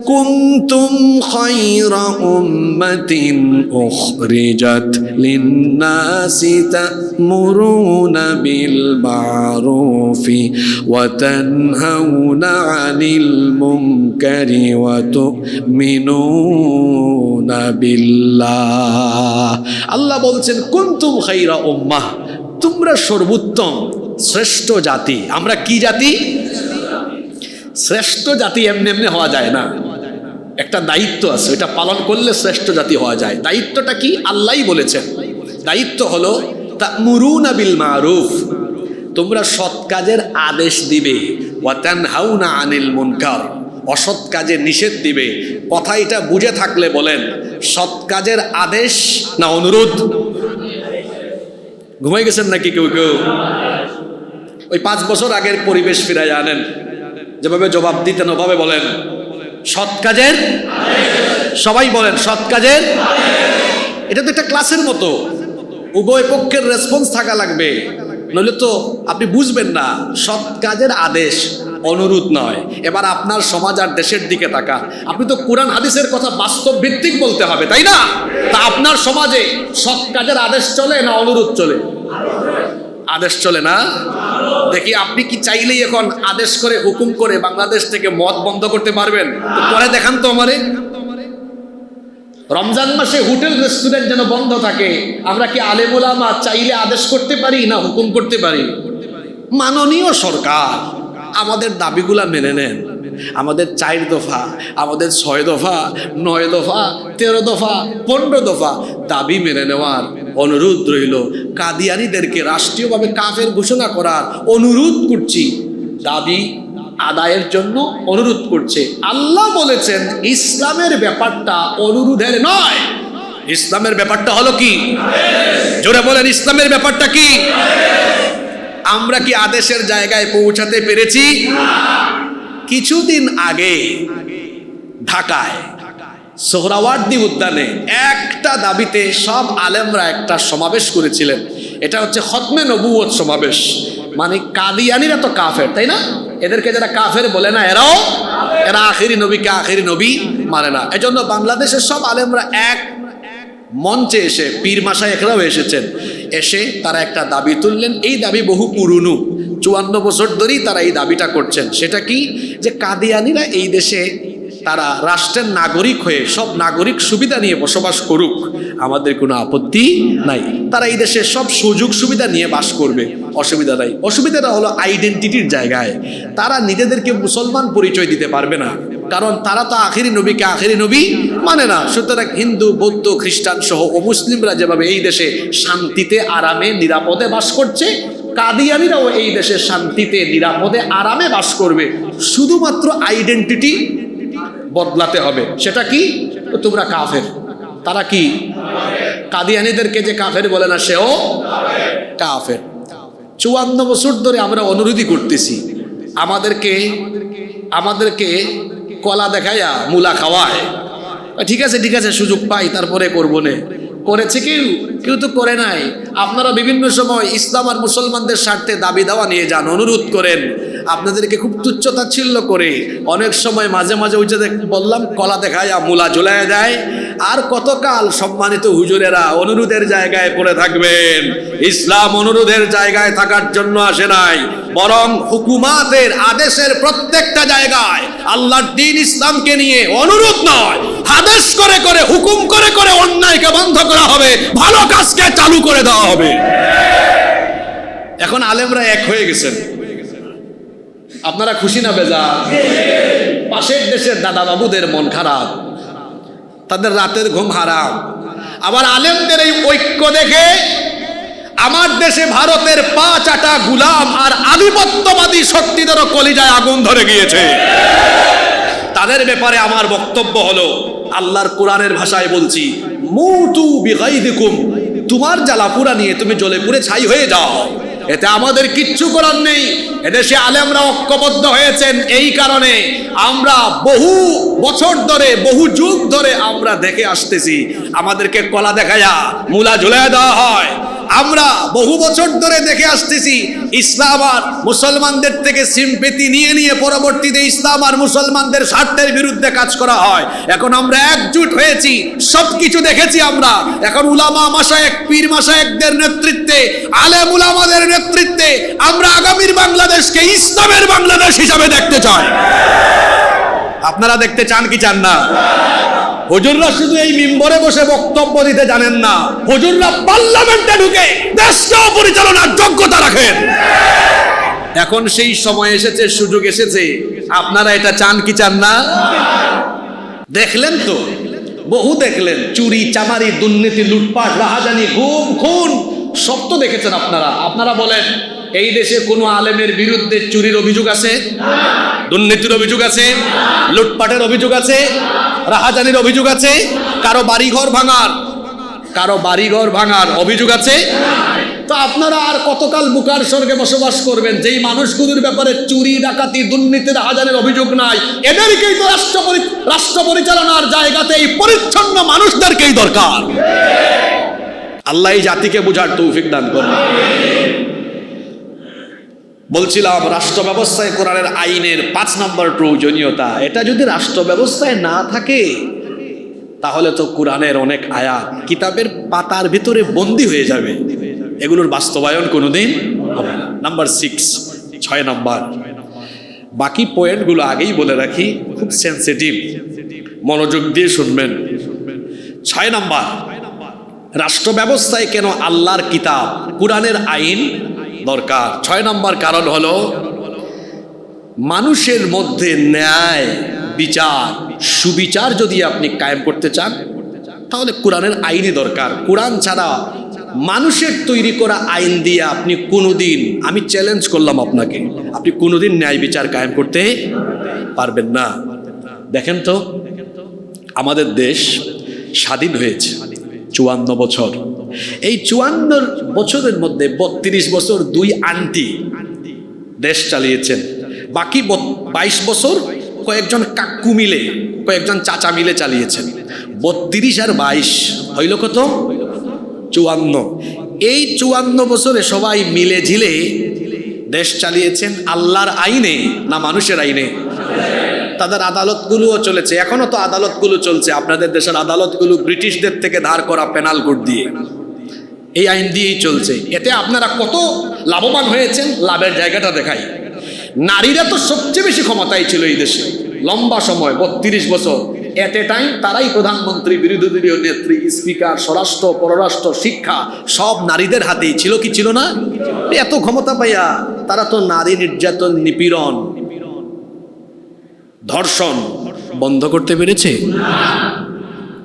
কুনতুম খায়রা উম্মাতিন উখরিজাত লিন-নাসি তা'মুরুনা বিল মা'রুফি ওয়া তানহাউনা 'আনিল মুনকারি ওয়া তু'মিনুনা বিল্লাহ। আল্লাহ বলছেন কুনতুম খায়রা উম্মাহ, তোমরা সর্বোত্তম শ্রেষ্ঠ জাতি। আমরা কি জাতি? শ্রেষ্ঠ জাতি এমনি এমনি হওয়া যায় না, একটা দায়িত্ব আছে, এটা পালন করলে শ্রেষ্ঠ জাতি হওয়া যায়। দায়িত্বটা কি? আল্লাহই বলেছেন। দায়িত্ব হলো তা'মুরুনা বিল মা'রুফ, তোমরা সৎ কাজের আদেশ দিবে, ওয়া তানহাউনা আনিল মুনকার, অসৎ কাজে নিষেধ দিবে। কথা এটা বুঝে থাকলে বলেন, সৎ কাজের আদেশ না অনুরোধ? ঘুমাই গেছেন নাকি কেউ কেউ? ওই 5 বছর আগের পরিবেশ ফিরাই আনেন, যেভাবে জবাব দিতেন ওভাবে বলেন, সৎ কাজের, সবাই বলেন সৎ কাজের। এটা তো একটা ক্লাসের মতো, উভয় পক্ষের রেসপন্স থাকা লাগবে, নইলে তো আপনি বুঝবেন না। সৎ কাজের আদেশ, অনুরোধ নয়। এবার আপনার সমাজ আর দেশের দিকে তাকান, আপনি তো কোরআন হাদিসের কথা বাস্তব ভিত্তিক বলতে হবে, তাই না? তা আপনার সমাজে সৎ কাজের আদেশ চলে না অনুরোধ চলে? আদেশ চলে না? দেখি আপনি কি চাইলেই এখন আদেশ করে হুকুম করে বাংলাদেশ থেকে মদ বন্ধ করতে পারবেন? তো পরে দেখান তো আমারে। রমজান মাসে হোটেল রেস্টুরেন্ট যেন বন্ধ থাকে, আমরা কি আলেম ওলামা চাইলে আদেশ করতে পারি না হুকুম করতে পারি? মাননীয় সরকার আমাদের দাবিগুলা মেনে নেন। আমাদের 4 দফা, আমাদের 6 দফা, 9 দফা, 13 দফা, 15 দফা দাবি মেনে নেওয়ার অনুরোধ রইল। কাদিয়ানীদেরকে রাষ্ট্রীয়ভাবে কাফের ঘোষণা করার অনুরোধ করছি, দাবি আদায়ের জন্য অনুরোধ করছে। আল্লাহ বলেছেন ইসলামের ব্যাপারটা অনুরোধের নয়, ইসলামের ব্যাপারটা হলো কি? জোরে বলেন, ইসলামের ব্যাপারটা কি? আমরা কি আদেশের জায়গায় পৌঁছাতে পেরেছি? কিছুদিন আগে ঢাকায় সোহরাওয়ার্দী উদ্যানে একটা দাবিতে সব আলেমরা একটা সমাবেশ করেছিলেন। এটা হচ্ছে খতমে নবুয়ত সমাবেশ। মানে কাদিয়ানীরা তো কাফের, তাই না? এদেরকে যারা কাফের বলে না, এরা আখেরি নবীকে আখেরি নবী মানে না। এজন্য বাংলাদেশের সব আলেমরা এক মঞ্চে এসে, পীর মাশায়েখরাও এসেছেন, এসে তারা একটা দাবি তুললেন। এই দাবি বহু পুরনো, 54 বছর ধরেই তারা এই দাবিটা করছেন। সেটা কি? যে কাদিয়ানীরা এই দেশে তারা রাষ্ট্রের নাগরিক হয়ে সব নাগরিক সুবিধা নিয়ে বসবাস করুক, আমাদের কোনো আপত্তি নাই। তারা এই দেশে সব সুযোগ সুবিধা নিয়ে বাস করবে, অসুবিধা নাই। অসুবিধাটা হলো আইডেন্টিটির জায়গায়। তারা নিজেদেরকে মুসলমান পরিচয় দিতে পারবে না, কারণ তারা তো আখেরি নবীকে আখেরি নবী মানে না। সুতরাং হিন্দু, বৌদ্ধ, খ্রিস্টান সহ অমুসলিমরা যেভাবে এই দেশে শান্তিতে আরামে নিরাপদে বাস করছে, কাদিয়ানীরাও এই দেশে শান্তিতে নিরাপদে আরামে বাস করবে। শুধুমাত্র আইডেন্টিটি বদলাতে হবে। সেটা কি? তোমরা কাফের। তারা কি? কাদিয়ানীদেরকে যে কাফের বলে না, সেও কাফের। 54 বছর ধরে আমরা অনুরোধই করতেছি, আমাদেরকে কলা দেখাইয়া মূলা খাওয়ায়। ঠিক আছে ঠিক আছে, সুযোগ পাই তারপরে করবো নে। করেছে কেউ তো করে নাই। আপনারা বিভিন্ন সময় ইসলাম আর মুসলমানদের স্বার্থে দাবি দাওয়া নিয়ে যান, অনুরোধ করেন, আপনাদেরকে খুব তুচ্ছতাচ্ছিল্য করে অনেক সময় মাঝে মাঝে ওই যে বললাম কলা দেখায় মূলা ঝুলায় দেয়। আর কতকাল সম্মানিত হুজুরেরা অনুরোধের জায়গায় পড়ে থাকবেন? ইসলাম অনুরোধের জায়গায় থাকার জন্য আসে নাই, বরং হুকুমাতের আদেশের প্রত্যেকটা জায়গায় আল্লাহর দ্বীন ইসলামকে নিয়ে অনুরোধ নয়, আদেশ করে করে, হুকুম করে করে অন্যায়কে বন্ধ করা হবে, ভালো কাজকে চালু করে দেওয়া হবে। এখন আলেমরা এক হয়ে গেছেন। আপনারা খুশি না বেজার? পাশের দেশের দাদা বাবুদের মন খারাপ, তাদের রাতের ঘুম হারাম। আবার আলেমদের এই ঐক্য দেখে আমার দেশে ভারতের 5 আটা গুলাম আর আধিপত্যবাদী শক্তিদেরও কলিজায় আগুন ধরে গিয়েছে। তাদের ব্যাপারে আমার বক্তব্য হলো, আল্লাহর কোরআনের ভাষায় বলছি, মুতু বিগাইদিকুম, তোমার জ্বালাপুরা নিয়ে তুমি জ্বলে পুড়ে ছাই হয়ে যাও, এতে আমাদের কিচ্ছু করার নেই। এদেশে আলেমরা ঐক্যবদ্ধ হয়েছেন, এই কারণে আমরা বহু বছর ধরে, বহু যুগ ধরে আমরা দেখে আসতেছি, আমাদেরকে কলা দেখায়া মূলা ঝুলাইয়া দেওয়া হয়, আমরা বহু বছর ধরে দেখে আসতেছি ইসলাম আর মুসলমানদের থেকে সিম্পেথি নিয়ে নিয়ে পরবর্তীতে ইসলাম আর মুসলমানদের স্বার্থের বিরুদ্ধে কাজ করা হয়। এখন আমরা একজুট হয়েছি, সবকিছু দেখেছি আমরা। এখন উলামা মাশায়েখ, পীর মাশায়েখদের নেতৃত্বে, আলেম উলামাদের নেতৃত্বে আমরা আগামীর বাংলাদেশকে ইসলামের বাংলাদেশ হিসাবে দেখতে চাই। আপনারা দেখতে চান কি চান না? হুজুররা শুধু এই মিম্বরে বসে বক্তব্য দিতে জানেন না, হুজুররা পার্লামেন্টে ঢুকে দেশকেও পরিচালনার যোগ্যতা রাখেন। এখন সেই সময় এসেছে, সুযোগ এসেছে। আপনারা এটা চান কি চান না? দেখলেন তো, বহু দেখলেন, চুরি চামারি, দুর্নীতি, লুটপাট, রাহাজানি, গুম খুন, সব তো দেখেছেন আপনারা। আপনারা বলেন, এই দেশে কোনো আলেমের বিরুদ্ধে চুরির অভিযোগ আছে? দুর্নীতির অভিযোগ আছে? লুটপাটের অভিযোগ আছে? রাহাজানির অভিযোগ আছে? কারো বাড়িঘর ভাঙার অভিযোগ আছে? তো আপনারা আর কতকাল বুকার স্বর্গে বসবাস করবেন যেই মানুষগুলোর ব্যাপারে চুরি, ডাকাতি, দুর্নীতি, রাহাজানির অভিযোগ নাই? এদেরকেই তো রাষ্ট্র পরিচালনার জায়গাতে এই পরিচ্ছন্ন মানুষদেরকেই দরকার। আল্লাহ এই জাতিকে বুঝার তৌফিক দান করুন। বলছিলাম, রাষ্ট্র ব্যবস্থায় কোরআনের আইনের 5 নম্বর প্রয়োজনীয়তা। এটা যদি রাষ্ট্র ব্যবস্থায় না থাকে তাহলে তো কোরআনের অনেক আয়াত কিতাবের পাতার ভিতরে বন্দী হয়ে যাবে, এগুলোর বাস্তবায়ন কোনোদিন হবে না। নাম্বার 6 নম্বর, বাকি পয়েন্টগুলো আগেই বলে রাখি, খুব সেন্সিটিভ, মনোযোগ দিয়ে শুনবেন। 6 নম্বর, রাষ্ট্র ব্যবস্থায় কেন আল্লাহর কিতাব কোরআনের আইন দরকার? 6 নম্বর কারণ হলো, মানুষের মধ্যে ন্যায়, বিচার, সুবিচার যদি আপনি কায়েম করতে চান তাহলে কোরআনের আইনই দরকার। কোরআন ছাড়া মানুষের তৈরি করা আইন দিয়ে আপনি কোনোদিন, আমি চ্যালেঞ্জ করলাম আপনাকে, আপনি কোনোদিন ন্যায় বিচার কায়েম করতে পারবেন না। দেখেন তো, আমাদের দেশ স্বাধীন হয়েছে 54 বছর। এই 54 বছরের মধ্যে 32 বছর 2 আন্টি দেশ চালিয়েছেন, বাকি 22 বছর কয়েকজন কাকু মিলে, কয়েকজন চাচা মিলে চালিয়েছেন। 32 আর 22 হইল কত? 54। এই 54 বছরে সবাই মিলে ঝিলে দেশ চালিয়েছেন আল্লাহর আইনে না মানুষের আইনে? তাদের আদালতগুলোও চলেছে, এখনো তো আদালতগুলো চলছে। আপনাদের দেশের আদালতগুলো ব্রিটিশদের থেকে ধার করা পেনাল কোড দিয়ে, এই আইন দিয়েই চলছে। এতে আপনারা কত লাভবান হয়েছেন, লাভের জায়গাটা দেখাই। নারীরা তো সবচেয়ে বেশি ক্ষমতায় ছিল এই দেশে লম্বা সময়, 32 বছর। এট এ টাইম তারাই প্রধানমন্ত্রী, বিরোধী দলীয় নেত্রী, স্পিকার, স্বরাষ্ট্র, পররাষ্ট্র, শিক্ষা, সব নারীদের হাতেই ছিল কি ছিল না? এত ক্ষমতা পাইয়া তারা তো নারী নির্যাতন, নিপীড়ন, ধর্ষণ বন্ধ করতে পেরেছে?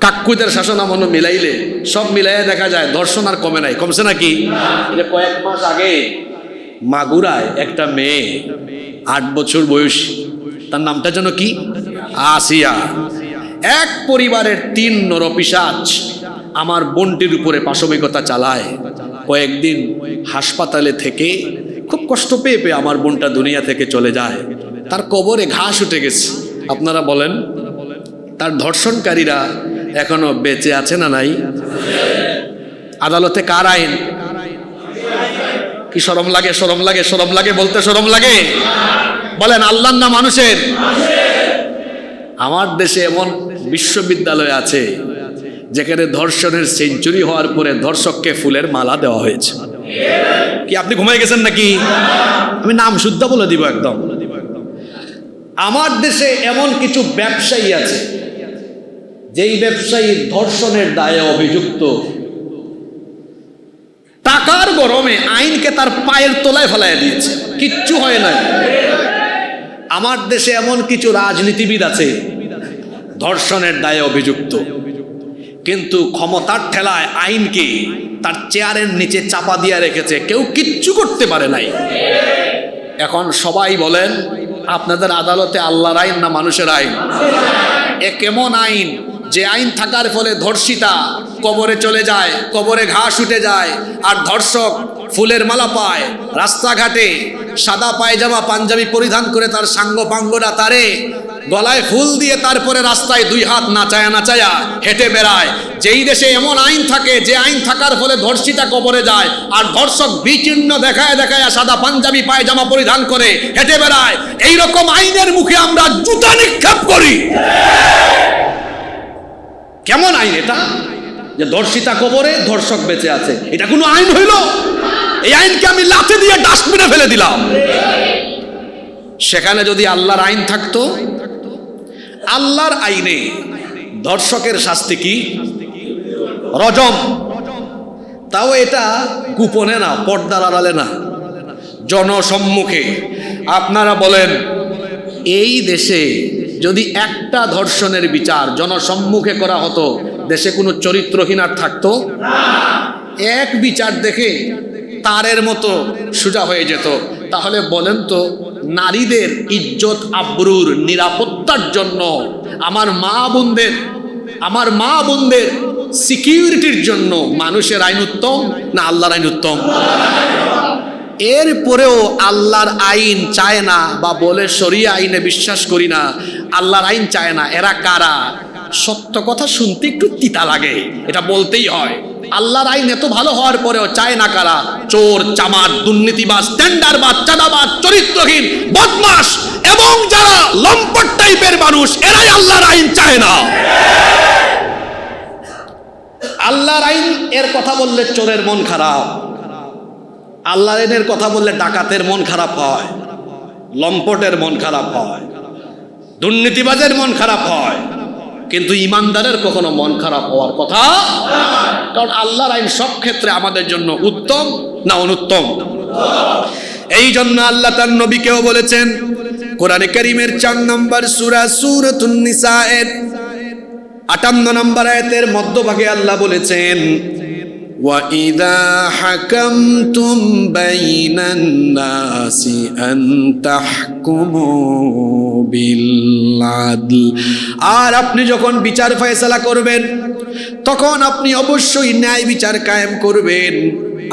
কাকুদের শাসন আমল মিলাইলে, সব মিলাইয়া দেখা যায় ধর্ষণ আর কমে নাই। কমছে নাকি? কয়েক মাস আগে মাগুরায় একটা মেয়ে 8 বছর বয়স, তার নামটা যেন কি, আসিয়া, এক পরিবারের 3 নরপিশাচ আমার বোনটির উপরে পাশবিকতা চালায়। কয়েকদিন হাসপাতালে থেকে খুব কষ্ট পেয়ে পেয়ে আমার বোনটা দুনিয়া থেকে চলে যায়। তার কবরে ঘাস উঠে গেছে। আপনারা বলেন, তার ধর্ষণকারীরা এখনো বেঁচে আছে না নাই? আদালতে কার আইন? কি শরম লাগে? শরম লাগে? শরম লাগে বলতে শরম লাগে? বলেন, আল্লাহর না মানুষের? আমার দেশে এমন বিশ্ববিদ্যালয় আছে যেখানে ধর্ষণের সেঞ্চুরি হওয়ার পরে ধর্ষককে ফুলের মালা দেওয়া হয়েছে। কি আপনি ঘুমাই গেছেন নাকি? আমি নাম শুদ্ধ বলে দিব একদম। আমার দেশে এমন কিছু ব্যবসায়ী আছে যেই ব্যবসায়ী ধর্ষণের দায়ে অভিযুক্ত, টাকার গরমে আইনকে তার পায়ের তলায় ফেলাইয়া দিয়েছে, কিচ্ছু হয় না। আমার দেশে এমন কিছু রাজনীতিবিদ আছে ধর্ষণের দায়ে অভিযুক্ত, কিন্তু ক্ষমতার ঠেলায় আইনকে তার চেয়ারের নিচে চাপা দিয়ে রেখেছে, কেউ কিচ্ছু করতে পারে নাই। এখন সবাই বলেন, আপনাদের আদালতে আল্লাহর আইন না মানুষের আইন? এ কেমন আইন যে আইন থাকার ফলে ধর্ষিতা কবরে চলে যায়, কবরে ঘাস উঠে যায়, আর ধর্ষক ফুলের মালা পায়, রাস্তাঘাটে সাদা পায়জামা পাঞ্জাবি পরিধান করে তার সাঙ্গ পাঙ্গরা তারে গলায় ফুল দিয়ে তারপরে রাস্তায় দুই হাত নাচায়া নাচায়া হেঁটে বেড়ায়। যেই দেশে এমন আইন থাকে, যে আইন থাকার ফলে ধর্ষিতা কবরে যায় আর ধর্ষক বিচিহ্ন দেখায় দেখায় সাদা পাঞ্জাবি পায়জামা পরিধান করে হেঁটে বেড়ায়, এইরকম আইনের মুখে আমরা জুতা নিক্ষেপ করি। কেমন আইন এটা, যে ধর্ষিতা কবরে ধর্ষক বেঁচে আছে? এটা কোনো আইন হইল? এই আইনকে আমি লাথি দিয়ে ডাস্টবিনে ফেলে দিলাম। সেখানে যদি আল্লাহর আইন থাকতো, আল্লাহর আইনে ধর্ষকের শাস্তি কি? রজম। তাও এটা গোপনে না, পর্দার আড়ালে না, জনসম্মুখে। আপনারা বলেন, এই দেশে যদি একটা ধর্ষণের বিচার জনসম্মুখে করা হতো, দেশে কোনো চরিত্রহীন আর থাকতো? এক বিচার দেখে তারের মতো সোজা হয়ে যেত। তাহলে বলেন তো, নারীদের ইজ্জত আবরুর নিরাপত্তার জন্য, আমার মা বোনদের সিকিউরিটির জন্য মানুষের আইন উত্তম না আল্লাহর আইন উত্তম? এরপরেও আল্লাহর আইন চায় না, বা বলে শরিয়া আইনে বিশ্বাস করি না, আল্লাহর আইন চায় না। এরা কারা? সত্য কথা শুনতে একটু তিতা লাগে, এটা বলতেই হয়। আল্লাহর আইন এত ভালো হওয়ার পরেও চায় না কারা? চোর, চামার, দুর্নীতিবাজ, টেন্ডারবাজ, চাঁদাবাজ, চরিত্রহীন, বদমাশ এবং যারা লম্পট টাইপের মানুষ, এরাই আল্লাহর আইন চায় না। আল্লাহর আইন এর কথা বললে চোরের মন খারাপ, আল্লাহর আইনের কথা বললে ডাকাতের মন খারাপ হয়, লম্পটের মন খারাপ হয়, দুর্নীতিবাজের মন খারাপ হয়, কিন্তু ইমানদারের কখনো মন খারাপ হওয়ার কথা। কারণ আল্লাহর আইন সব ক্ষেত্রে আমাদের জন্য উত্তম না অনুত্তম? এই জন্য আল্লাহ তার নবীকেও বলেছেন, কোরআনে কারীমের 4 নম্বর সূরা সূরাতুন নিসা এর 58 নম্বর আয়াতের মধ্যভাগে আল্লাহ বলেছেন, وَإِذَا حَكَمْتُمْ بَيْنَ النَّاسِ أَن تَحْكُمُوا بِالْعَدْلِ। আর আপনি যখন বিচার ফয়সালা করবেন, তখন আপনি অবশ্যই ন্যায় বিচার কায়েম করবেন।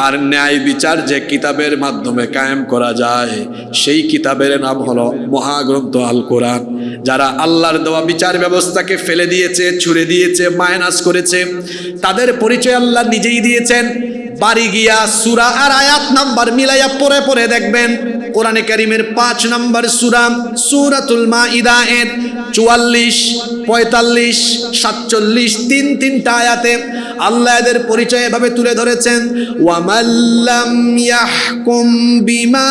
আর ন্যায় বিচার যে কিতাবের মাধ্যমে কায়েম করা যায়, সেই কিতাবের নাম হলো মহাগ্রন্থ আল কোরআন। যারা আল্লাহর দেওয়া বিচার ব্যবস্থাকে ফেলে দিয়েছে, ছুড়ে দিয়েছে, মাইনাস করেছে, তাদের পরিচয় আল্লাহ নিজেই দিয়েছেন। বাড়ি গিয়া সূরা আর আয়াত নাম্বার মিলাইয়া পড়ে পড়ে দেখবেন, কোরআনে কারীমের 5 নম্বর সূরা সূরাতুল মাইদা এর 44, 45, 47 তিনটা আয়াতে আল্লাহ এদের পরিচয় এভাবে তুলে ধরেছেন, ওয়ামাল্লাম ইয়াহকুম বিমা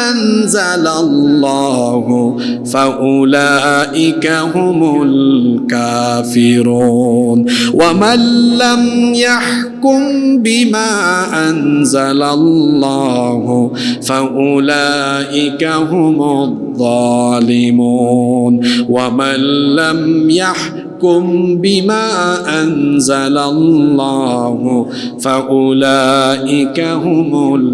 আনজালাল্লাহু ফাউলাইকা হুমুল কাফিরুন। ওয়ামাল্লাম ইয়াহকুম বিমা আনজালাল্লাহু ফাউলাইকা হুমুদ যালিমুন। ওয়ামান লাম ইয়াহকুম বিমা আনজালাল্লাহু ফাউলাইকা হুমুল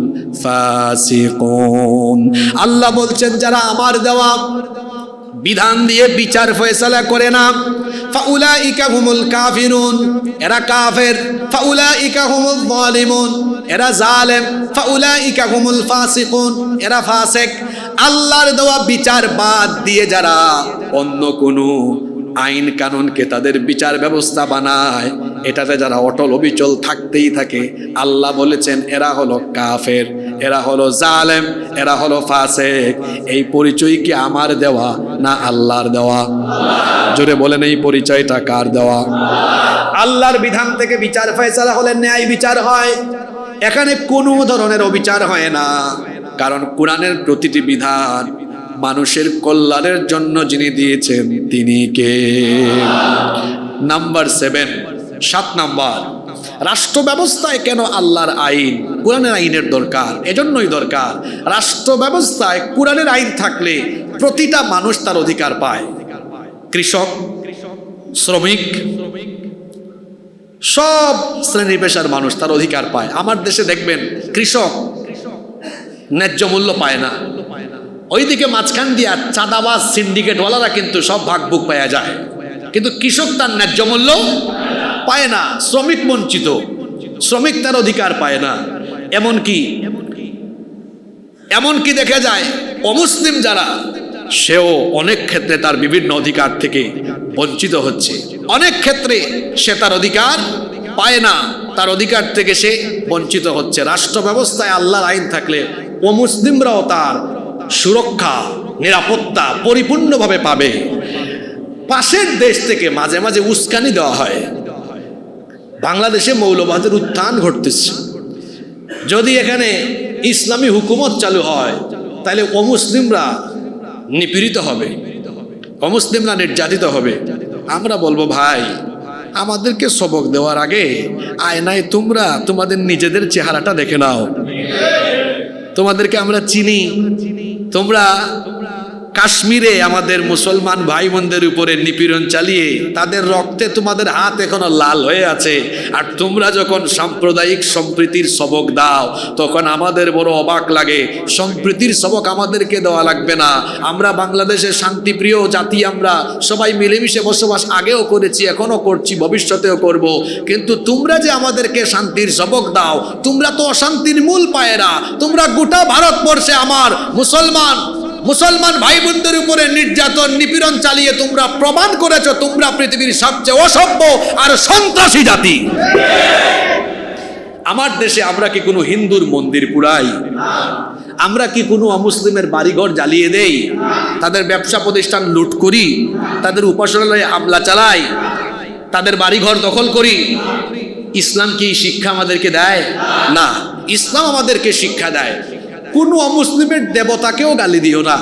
ফাসিকুন। আল্লাহ বলছেন, যারা আমার দেওয়া বিধান দিয়ে বিচার ফয়সালা করে না, ফাউলাইকা হুমুল কাফিরুন, এরা কাফের। ফাউলাইকা হুমুল যালিমুন, এরা জালেম। ফাউলাইকা হুমুল ফাসিকুন, এরা ফাসিক। আল্লাহর দেওয়া বিচার বাদ দিয়ে যারা অন্য কোনো আইন কানুনকে তাদের বিচার ব্যবস্থা বানায়, এটাতে যারা অটল অবিচল থাকতেই থাকে, আল্লাহ বলেছেন এরা হলো কাফের, এরা হলো জালেম, এরা হলো ফাসিক। এই পরিচয় কি আমার দেওয়া না আল্লাহর দেওয়া? জোরে বলেন, এই পরিচয়টা কার দেওয়া? আল্লাহর বিধান থেকে বিচার ফয়সালা হলে ন্যায় বিচার হয়, এখানে কোনো ধরনের অবিচার হয় না। কারণ কোরআনের প্রতিটি বিধান মানুষের কল্যাণের জন্য যিনি দিয়েছেন তিনি কে? নাম্বার 7 নাম্বার, রাষ্ট্র ব্যবস্থায় কেন আল্লাহর আইন, কোরআনের আইনের দরকার? এজন্যই দরকার, রাষ্ট্র ব্যবস্থায় কোরআনের আইন থাকলে প্রতিটা মানুষ তার অধিকার পায়। কৃষক, শ্রমিক, সব শ্রেণী পেশার মানুষ তার অধিকার পায়। আমার দেশে দেখবেন কৃষক ন্যায্য মূল্য পায় না, ওইদিকে মাঝখান দিয়া চাঁদাবাজ সিন্ডিকেটওয়ালারা কিন্তু সব ভাগ বুক পাওয়া যায়। কিন্তু কৃষক তার ন্যায্য মূল্য পায় না, শ্রমিক বঞ্চিত, শ্রমিক তার অধিকার পায় না। এমনকি দেখা যায় অমুসলিম যারা, সেও অনেক ক্ষেত্রে তার বিভিন্ন অধিকার থেকে বঞ্চিত হচ্ছে, অনেক ক্ষেত্রে সে তার অধিকার পায় না, তার অধিকার থেকে সে বঞ্চিত হচ্ছে। রাষ্ট্র ব্যবস্থায় আল্লাহর আইন থাকলে অমুসলিমরাও তার সুরক্ষা, নিরাপত্তা পরিপূর্ণভাবে পাবে। পাশের দেশ থেকে মাঝে মাঝে উস্কানি দেওয়া হয়। বাংলাদেশে মৌলবাদের উত্থান ঘটতেছে, যদি এখানে ইসলামী হুকুমত চালু হয় তাহলে অমুসলিমরা নিপীড়িত হবে, অমুসলিমরা নির্যাতিত হবে। আমরা বলবো ভাই, আমাদেরকে সবক দেওয়ার আগে আয়নায় তোমরা তোমাদের নিজেদের চেহারাটা দেখে নাও। তোমাদেরকে আমরা চিনি, তোমরা কাশ্মীরে আমাদের মুসলমান ভাই বোনদের উপরে নিপীড়ন চালিয়ে তাদের রক্তে তোমাদের হাত এখনো লাল হয়ে আছে, আর তোমরা যখন সাম্প্রদায়িক সম্প্রীতির সবক দাও তখন আমাদের বড় অবাক লাগে। সম্প্রীতির সবক আমাদেরকে দেওয়া লাগবে না, আমরা বাংলাদেশের শান্তিপ্রিয় জাতি, আমরা সবাই মিলেমিশে বসবাস আগেও করেছি, এখনো করছি, ভবিষ্যতেও করব। কিন্তু তোমরা যে আমাদেরকে শান্তির সবক দাও, তোমরা তো অশান্তির মূল পায়েরা। তোমরা গোটা ভারতবর্ষে আমার মুসলমান ভাই বোনদের উপরে নির্যাতন নিপীড়ন চালিয়ে তোমরা প্রমাণ করেছো তোমরা পৃথিবীর সবচেয়ে অসভ্য আর সন্ত্রাসী জাতি। আমার দেশে আমরা কি কোনো হিন্দুর মন্দির পুড়াই? আমরা কি কোনো অমুসলিমের বাড়িঘর জ্বালিয়ে দেই? তাদের ব্যবসা প্রতিষ্ঠান লুট করি? তাদের উপাসনালয়ে হামলা চালাই? তাদের বাড়িঘর দখল করি? ইসলাম কি শিক্ষা আমাদেরকে দেয়? না, ইসলাম আমাদেরকে শিক্ষা দেয় কোনো অমুসলিমের দেবতাকেও গালি দিও না,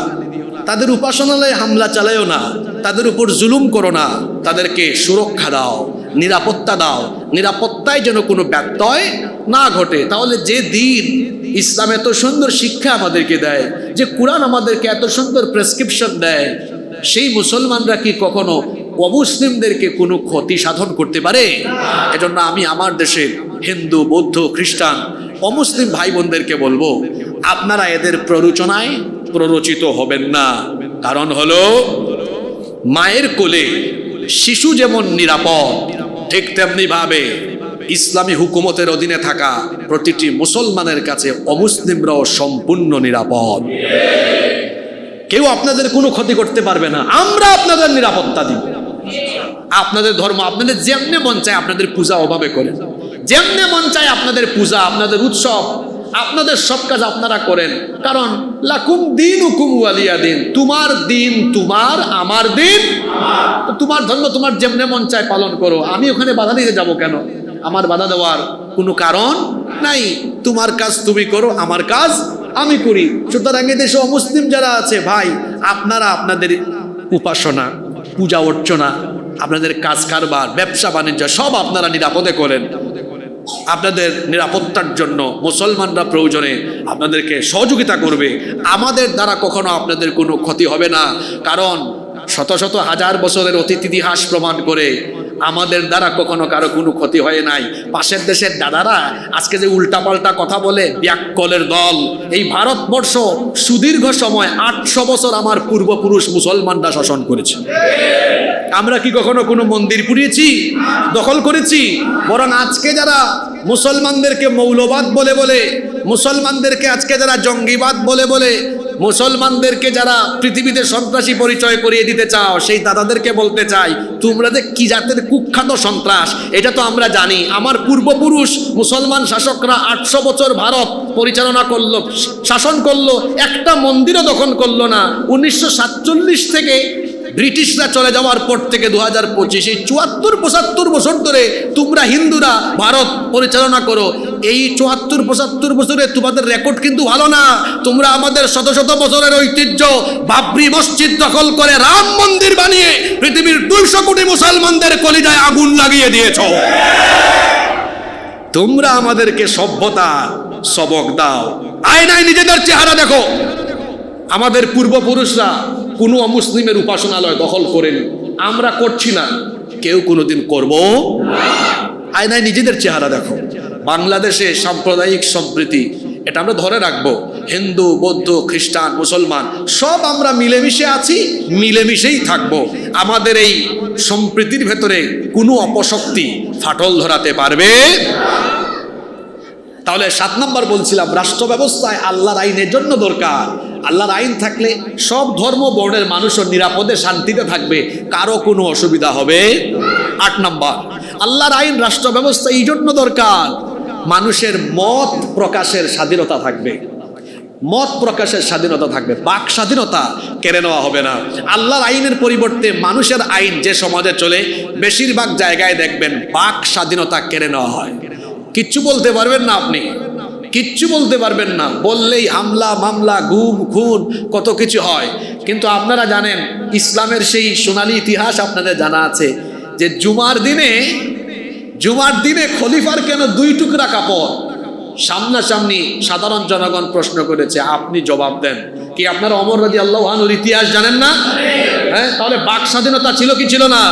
তাদের উপাসনালয়ে হামলা চালাইও না, তাদের উপর জুলুম করো না, তাদেরকে সুরক্ষা দাও, নিরাপত্তা দাও, নিরাপত্তায় যেন কোনো ব্যত্যয় না ঘটে। তাহলে যে দিন ইসলাম এত সুন্দর শিক্ষা আমাদেরকে দেয়, যে কোরআন আমাদেরকে এত সুন্দর প্রেসক্রিপশন দেয়, সেই মুসলমানরা কি কখনো অমুসলিমদেরকে কোনো ক্ষতি সাধন করতে পারে? এজন্য আমি আমার দেশের হিন্দু, বৌদ্ধ, খ্রিস্টান, অমুসলিম ভাই বোনদেরকে বলবো, আপনারা এদের প্ররোচনায় প্ররোচিত হবেন না। কারণ হলো, মায়ের কোলে শিশু যেমন নিরাপদ, ঠিক তেমনি ভাবে ইসলামী হুকুমতের অধীনে থাকা প্রতিটি মুসলমানের কাছে অমুসলিমরাও সম্পূর্ণ নিরাপদ। কেউ আপনাদের কোনো ক্ষতি করতে পারবে না, আমরা আপনাদের নিরাপত্তা দিব। আপনাদের ধর্ম আপনাদের যেমনে মন চায় আপনাদের পূজা ওভাবে করেন, যেমনে মন চায় আপনাদের পূজা, আপনাদের উৎসব, আপনাদের সব কাজ আপনারা করেন। কারণ লাকুম দীনুকুম ওয়ালিয়া দিন, তোমার দিন তোমার, আমার দিন তোমার। ধর্ম তোমার যেমনে মন চায় পালন করো, আমি ওখানে বাধা দিতে যাব কেন? আমার বাধা দেওয়ার কোনো কারণ নাই। তোমার কাজ তুমি করো, আমার কাজ আমি করি। সুতরাং দেশে অমুসলিম যারা আছে ভাই, আপনারা আপনাদের উপাসনা, পূজা অর্চনা, আপনাদের কাজ কারবার, ব্যবসা বাণিজ্য সব আপনারা নিরাপদে করেন। আপনাদের নিরাপত্তার জন্য মুসলমানরা প্রয়োজনে আপনাদেরকে সহযোগিতা করবে। আমাদের দ্বারা কখনো আপনাদের কোনো ক্ষতি হবে না, কারণ শত শত হাজার বছরের অতীত ইতিহাস প্রমাণ করে আমাদের দ্বারা কখনো কারো কোনো ক্ষতি হয় নাই। পাশের দেশের দাদারা আজকে যে উল্টাপাল্টা কথা বলে, ব্যাককলের দল। এই ভারতবর্ষ সুদীর্ঘ সময় 800 বছর আমার পূর্বপুরুষ মুসলমানরা শাসন করেছে। আমরা কি কখনো কোনো মন্দির পুড়িয়েছি, দখল করেছি? বরং আজকে যারা মুসলমানদেরকে মৌলবাদ বলে বলে, মুসলমানদেরকে আজকে যারা জঙ্গিবাদ বলে বলে, মুসলমানদেরকে যারা পৃথিবীতে সন্ত্রাসী পরিচয় করিয়ে দিতে চাও, সেই দাদাদেরকে বলতে চাই, তোমরা যে কি জাতের কুখ্যাত সন্ত্রাস এটা তো আমরা জানি। আমার পূর্বপুরুষ মুসলমান শাসকরা 800 বছর ভারত পরিচালনা করলো, শাসন করলো, একটা মন্দিরও দখল করলো না। 1947 থেকে ব্রিটিশরা চলে যাওয়ার পর থেকে 2025 এই 74-75 বছর ধরে তোমরা হিন্দুরা ভারত পরিচালনা করো। এই 74-75 বছরে তোমাদের রেকর্ড কিন্তু ভালো না। তোমরা আমাদের শত শত বছরের ঐতিহ্য, বাবরি মসজিদ দখল করে রাম মন্দির বানিয়ে পৃথিবীর 200 কোটি মুসলমানদের কলিজায় আগুন লাগিয়ে দিয়েছো। তোমরা আমাদেরকে সভ্যতা সবক দাও, আয়নায় নিজেদের চেহারা দেখো। আমাদের পূর্বপুরুষরা কোনো অমুসলিমের উপাসনালয় দখল করেনি, আমরা করছি না, কেউ কোনোদিন করব। আয়নায় নিজেদের চেহারা দেখো। বাংলাদেশে সাম্প্রদায়িক সম্প্রীতি এটা আমরা ধরে রাখবো, হিন্দু, বৌদ্ধ, খ্রিস্টান, মুসলমান সব আমরা মিলেমিশে আছি, মিলেমিশেই থাকবো। আমাদের এই সম্প্রীতির ভেতরে কোনো অপশক্তি ফাটল ধরাতে পারবে। তাহলে 7 নম্বর বলছিলাম, রাষ্ট্র ব্যবস্থায় আল্লাহর আইনের জন্য দরকার। আল্লাহর আইন থাকলে সব ধর্ম বর্ণের মানুষও নিরাপদে শান্তিতে থাকবে, কারো কোনো অসুবিধা হবে। 8 নম্বর, আল্লাহর আইন রাষ্ট্র ব্যবস্থা এই জন্য দরকার, মানুষের মত প্রকাশের স্বাধীনতা থাকবে। মত প্রকাশের স্বাধীনতা থাকবে, বাক স্বাধীনতা কেড়ে নেওয়া হবে না। আল্লাহর আইনের পরিবর্তে মানুষের আইন যে সমাজে চলে, বেশিরভাগ জায়গায় দেখবেন বাক স্বাধীনতা কেড়ে নেওয়া হয়। কিচ্ছু বলতে পারবেন না, আপনি কিচ্ছু বলতে পারবেন না, বললেই হামলা মামলা গুম খুন কত কিছু হয়। কিন্তু আপনারা জানেন, ইসলামের সেই সোনালী ইতিহাস আপনাদের জানা আছে যে জুমার দিনে খলিফার কেন 2 টুকরা কাপড়? সামনাসামনি সাধারণ জনগণ প্রশ্ন করেছে, আপনি জবাব দেন। কি আপনারা ওমর রাদিয়াল্লাহু আনহুর ইতিহাস জানেন না? হ্যাঁ, তাহলে বাক স্বাধীনতা ছিল কি ছিল না?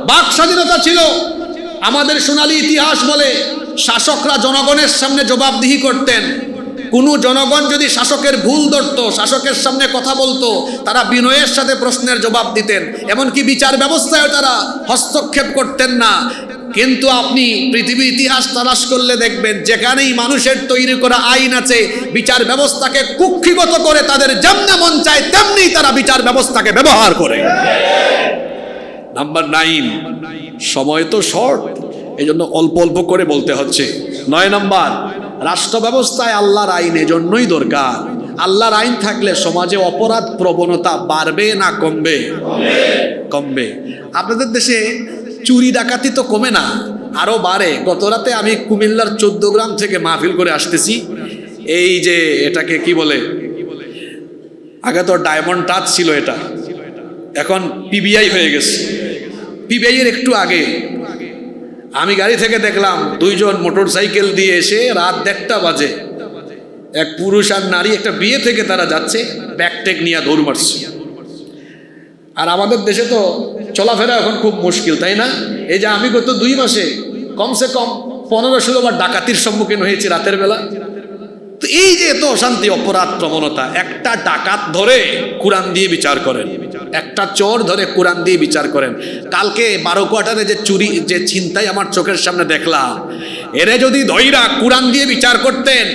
বাক স্বাধীনতা ছিল। আমাদের সোনালী ইতিহাস বলে শাসকরা জনগণের সামনে জবাবদিহি করতেন। কোনো জনগণ যদি শাসকের ভুল ধরতো, শাসকের সামনে কথা বলতো, তারা বিনয়ের সাথে প্রশ্নের জবাব দিতেন। এমনকি বিচার ব্যবস্থায় তারা হস্তক্ষেপ করতেন না। কিন্তু আপনি পৃথিবীর ইতিহাস তালাশ করলে দেখবেন, যেখানেই মানুষের তৈরি করা আইন আছে, বিচার ব্যবস্থাকে কুক্ষিগত করে তাদের যেমন মন চায় তেমনি তারা বিচার ব্যবস্থাকে ব্যবহার করে। নাম্বার 9, সময় তো শর্ট, এই জন্য অল্প অল্প করে বলতে হচ্ছে। 9 নম্বর, রাষ্ট্র ব্যবস্থায় আল্লাহর আইন এজন্যই দরকার। আল্লাহর আইন থাকলে সমাজে অপরাধ প্রবণতা বাড়বে না কমবে? কমবে। আপনাদের দেশে চুরি ডাকাতি তো কমে না, আরো বাড়ে। গত রাতে আমি কুমিল্লার 14 গ্রাম থেকে মাহফিল করে আসতেছি। এই যে এটাকে কি বলে, আগে তো ডায়মন্ড টাচ ছিল, এটা এখন পিবিআই হয়ে গেছে। পিবিআই এর একটু আগে আমি গাড়ি থেকে দেখলাম 2 জন মোটর সাইকেল দিয়ে এসে রাত 1:30 বাজে, এক পুরুষ আর নারী, একটা বিয়ে থেকে তারা যাচ্ছে, ব্যাকটেক নিয়ে দৌড় মারছে। আর আমাদের দেশে তো চলাফেরা এখন খুব মুশকিল, তাই না? এই যে আমি গত 2 মাসে কমসে কম 15-16 বার ডাকাতির সম্মুখীন হয়েছি রাতের বেলা। তো এই যে এত অশান্তি, অপরাধ প্রবণতা, একটা ডাকাত ধরে কোরআন দিয়ে বিচার করেন, একটা চোর ধরে কোরআন দিয়ে বিচার করেন। কালকে 12 কোয়ার্টারে যে চুরি, যে ছিনতাই আমার চোখের সামনে দেখলাম, এরে যদি ধইরা কোরআন দিয়ে বিচার করতেন,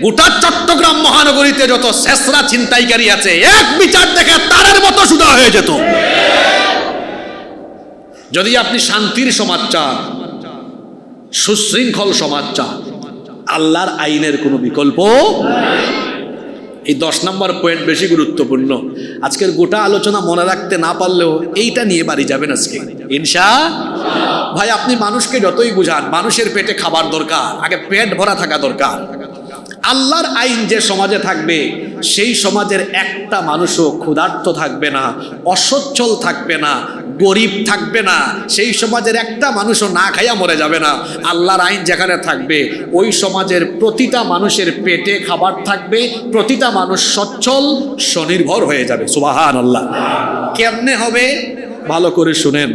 গোটা চট্টগ্রাম মহানগরীতে যত শেষরা ছিনতাইকারী আছে, এক বিচার দেখে তারের মতো সুদা হয়ে যেত। যদি আপনি শান্তির সমাজ চান, সুশৃঙ্খল সমাজ চান, আল্লাহর আইনের কোনো বিকল্প। এই 10 নম্বর পয়েন্ট বেশি গুরুত্বপূর্ণ। আজকের গোটা আলোচনা মনে রাখতে না পারলেও এইটা নিয়ে বাড়ি যাবেন আজকে ইনশাআল্লাহ। ভাই, আপনি মানুষকে যতই বুঝান, মানুষের পেটে খাবার দরকার, আগে পেট ভরা থাকা দরকার। আল্লাহর আইন যে সমাজে থাকবে, সেই সমাজের একটা মানুষও ক্ষুধার্ত থাকবে না, অসচ্ছল থাকবে না, গরিব থাকবে না, সেই সমাজের একটা মানুষও না খাইয়া মরে যাবে না। আল্লাহর আইন যেখানে থাকবে, ওই সমাজের প্রতিটা মানুষের পেটে খাবার থাকবে, প্রতিটা মানুষ সচ্ছল স্বনির্ভর হয়ে যাবে। সুবহানাল্লাহ। কেমনে হবে? ভালো করে শুনেন।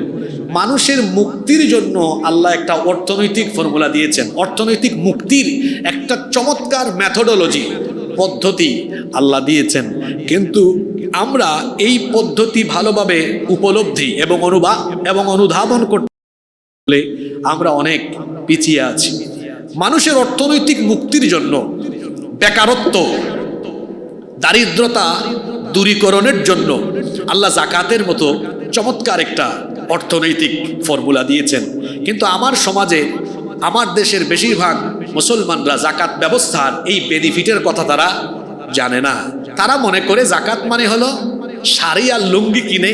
মানুষের মুক্তির জন্য আল্লাহ একটা অর্থনৈতিক ফর্মুলা দিয়েছেন। অর্থনৈতিক মুক্তির একটা চমৎকার মেথোডোলজি, পদ্ধতি আল্লাহ দিয়েছেন। কিন্তু আমরা এই পদ্ধতি ভালোভাবে উপলব্ধি এবং অনুধাবন করতে আমরা অনেক পিছিয়ে আছি। মানুষের অর্থনৈতিক মুক্তির জন্য, বেকারত্ব, দারিদ্রতা দূরীকরণের জন্য আল্লাহ যাকাতের মতো চমৎকার একটা অর্থনৈতিক ফর্মুলা দিয়েছেন। কিন্তু আমার সমাজে, আমার দেশের বেশিরভাগ মুসলমানরা যাকাত ব্যবস্থার এই বেনিফিটের কথা তারা জানে না। তারা মনে করে যাকাত মানে হলো শাড়ি আর লুঙ্গি কিনে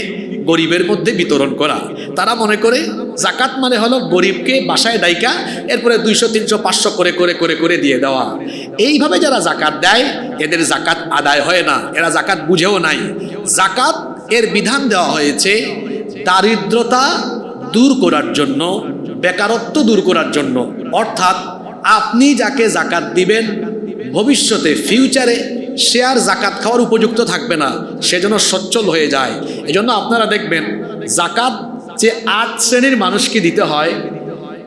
গরিবের মধ্যে বিতরণ করা। তারা মনে করে যাকাত মানে হলো গরিবকে বাসায় ডাইকা এরপরে 200, 300, 500 করে করে করে করে দিয়ে দেওয়া। এইভাবে যারা যাকাত দেয়, এদের যাকাত আদায় হয় না, এরা যাকাত বুঝেও নাই। যাকাত এর বিধান দেওয়া হয়েছে দারিদ্রতা দূর করার জন্য, বেকারত্ব দূর করার জন্য। অর্থাৎ আপনি যাকে যাকাত দিবেন, ভবিষ্যতে ফিউচারে সে আর যাকাত খাওয়ার উপযুক্ত থাকবে না, সেজন্য সচ্ছল হয়ে যায়। এজন্য আপনারা দেখবেন যাকাত যে 8 শ্রেণীর মানুষকে দিতে হয়,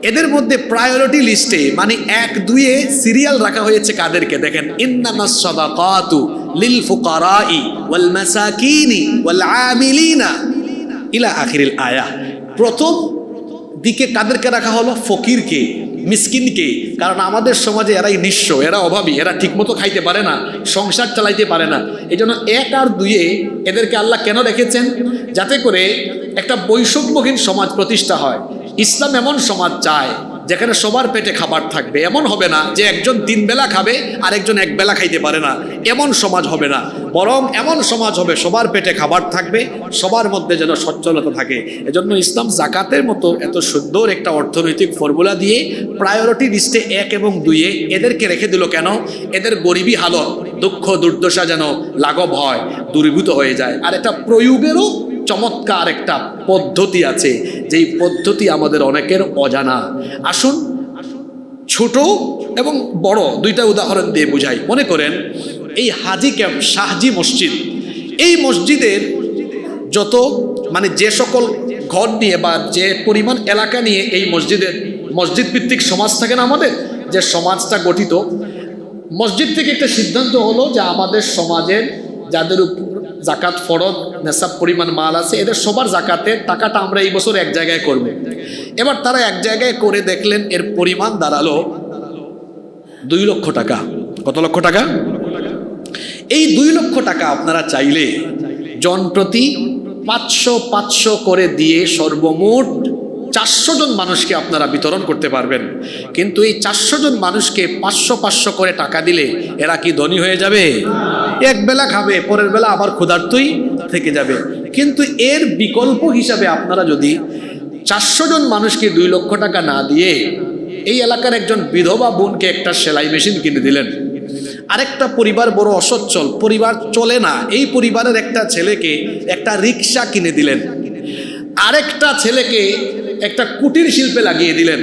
এদের মধ্যে প্রায়োরিটি লিস্টে মানে 1-2-এ সিরিয়াল রাখা হয়েছে কাদেরকে দেখেন, ইন্নামাস সাদাকাতু লিল ফুকারাই ওয়াল মাসাকিনি ওয়াল আমিলিনা ইলা আখিরিল আয়াহ। প্রথম দিকে কাদেরকে রাখা হলো? ফকিরকে, মিসকিনকে। কারণ আমাদের সমাজে এরাই নিঃস্ব, এরা অভাবী, এরা ঠিকমতো খাইতে পারে না, সংসার চালাইতে পারে না। এই জন্য 1 আর 2-এ এদেরকে আল্লাহ কেন রেখেছেন? যাতে করে একটা বৈষম্যহীন সমাজ প্রতিষ্ঠা হয়। ইসলাম এমন সমাজ চায় যেখানে সবার পেটে খাবার থাকবে। এমন হবে না যে একজন 3 বেলা খাবে আর একজন 1 বেলা খাইতে পারে না, এমন সমাজ হবে না। বরং এমন সমাজ হবে সবার পেটে খাবার থাকবে, সবার মধ্যে যেন সচ্ছলতা থাকে। এজন্য ইসলাম জাকাতের মতো এত সুন্দর একটা অর্থনৈতিক ফর্মুলা দিয়ে প্রায়োরিটি লিস্টে 1 এবং 2-এ এদেরকে রেখে দিল কেন? এদের গরিবী হালত, দুঃখ দুর্দশা যেন লাঘব হয়, দূরীভূত হয়ে যায়। আর এটা প্রয়োগেরও চমৎকার একটা পদ্ধতি আছে, যেই পদ্ধতি আমাদের অনেকের অজানা। আসুন ছোট এবং বড় 2টা উদাহরণ দিয়ে বুঝাই। মনে করেন এই হাজি ক্যাম্প শাহজি মসজিদ, এই মসজিদের যত মানে যে সকল ঘর নিয়ে বা যে পরিমাণ এলাকা নিয়ে এই মসজিদ ভিত্তিক সমাজ থাকে না আমাদের, যে সমাজটা গঠিত, মসজিদ থেকে একটা সিদ্ধান্ত হলো যে আমাদের সমাজের যাদের উপর জাকাত ফরজ নেশাব পরিমাণ মাল আছে, এদের সবার জাকাতের টাকাটা আমরা এই বছর এক জায়গায় করব। এবার তারা এক জায়গায় করে দেখলেন এর পরিমাণ দাঁড়ালো 2 লক্ষ টাকা। কত লক্ষ টাকা? এই 2 লক্ষ টাকা আপনারা চাইলে জনপ্রতি 500 করে দিয়ে সর্বমোট 400 জন মানুষকে আপনারা বিতরণ করতে পারবেন। কিন্তু এই 400 জন মানুষকে 500 করে টাকা দিলে এরা কি ধনী হয়ে যাবে? 1 বেলা খাবে, পরের বেলা আবার ক্ষুধার্তই থেকে যাবে। কিন্তু এর বিকল্প হিসাবে আপনারা যদি 400 জন মানুষকে 2 লক্ষ টাকা না দিয়ে এই এলাকার একজন বিধবা বোনকে একটা সেলাই মেশিন কিনে দিলেন, আরেকটা পরিবার বড় অসচ্ছল, পরিবার চলে না, এই পরিবারের একটা ছেলেকে একটা রিক্সা কিনে দিলেন, আরেকটা ছেলেকে একটা কুটির শিল্পে লাগিয়ে দিলেন,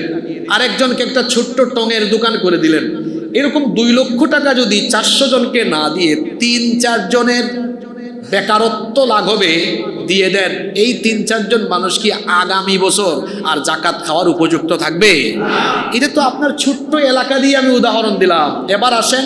আরেকজনকে একটা ছোট্ট টঙের দোকান করে দিলেন। এরকম 2 লক্ষ টাকা যদি 400 জনকে না দিয়ে 3-4 জনের বেকারত্ব লাঘবে দিয়ে দেন, এই 3-4 জন মানুষ কি আগামী বছর আর জাকাত খাওয়ার উপযুক্ত থাকবে? এটা তো আপনার ছোট্ট এলাকা দিয়ে আমি উদাহরণ দিলাম। এবার আসেন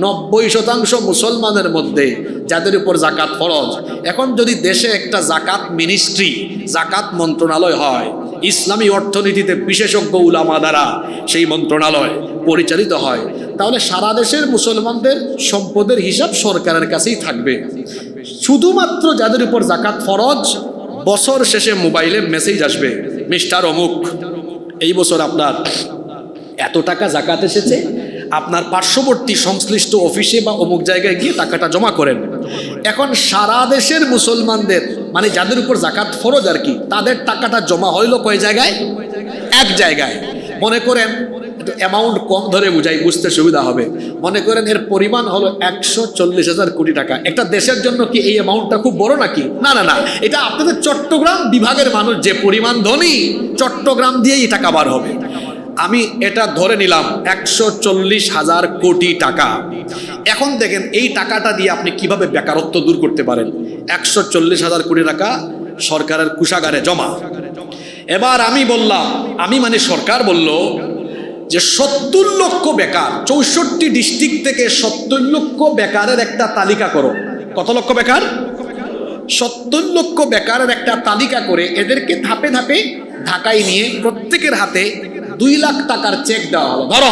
90% মুসলমানের মধ্যে যাদের উপর জাকাত ফরজ, এখন যদি দেশে একটা জাকাত মিনিস্ট্রি, জাকাত মন্ত্রণালয় হয়, ইসলামী অর্থনীতিতে বিশেষজ্ঞ উলামা দ্বারা সেই মন্ত্রণালয় পরিচালিত হয়, তাহলে সারা দেশের মুসলমানদের সম্পদের হিসাব সরকারের কাছেই থাকবে। শুধুমাত্র যাদের উপর জাকাত ফরজ, বছর শেষে মোবাইলে মেসেজ আসবে, মিস্টার অমুক, এই বছর আপনার এত টাকা জাকাত এসেছে, আপনার পার্শ্ববর্তী সংশ্লিষ্ট অফিসে বা অমুক জায়গায় গিয়ে টাকাটা জমা করেন। এখন সারা দেশের মুসলমানদের মানে যাদের উপর জাকাত ফরজ আর কি, তাদের টাকাটা জমা হইল কয় জায়গায়? 1 জায়গায়। মনে করেন অ্যামাউন্ট কম ধরে বুঝাই, বুঝতে সুবিধা হবে। মনে করেন এর পরিমাণ হলো 140,000 কোটি টাকা। একটা দেশের জন্য কি এই অ্যামাউন্টটা খুব বড় নাকি? না না না, এটা আপনাদের চট্টগ্রাম বিভাগের মানুষ যে পরিমাণ ধনী, চট্টগ্রাম দিয়েই টাকা বার হবে। আমি এটা ধরে নিলাম 140,000 কোটি টাকা। এখন দেখেন এই টাকাটা দিয়ে আপনি কিভাবে বেকারত্ব দূর করতে পারেন। 140,000 কোটি টাকা সরকারের কোষাগারে জমা। এবার আমি বললাম, আমি মানে সরকার বলল যে 70 লক্ষ বেকার, 64 ডিস্ট্রিক্ট থেকে 70 লক্ষ বেকারের একটা তালিকা করো। কত লক্ষ বেকার? 70 লক্ষ বেকারের একটা তালিকা করে এদেরকে ধাপে ধাপে ঢাকায় নিয়ে প্রত্যেকের হাতে 2 লাখ টাকার চেক দেওয়া হলো। ধরো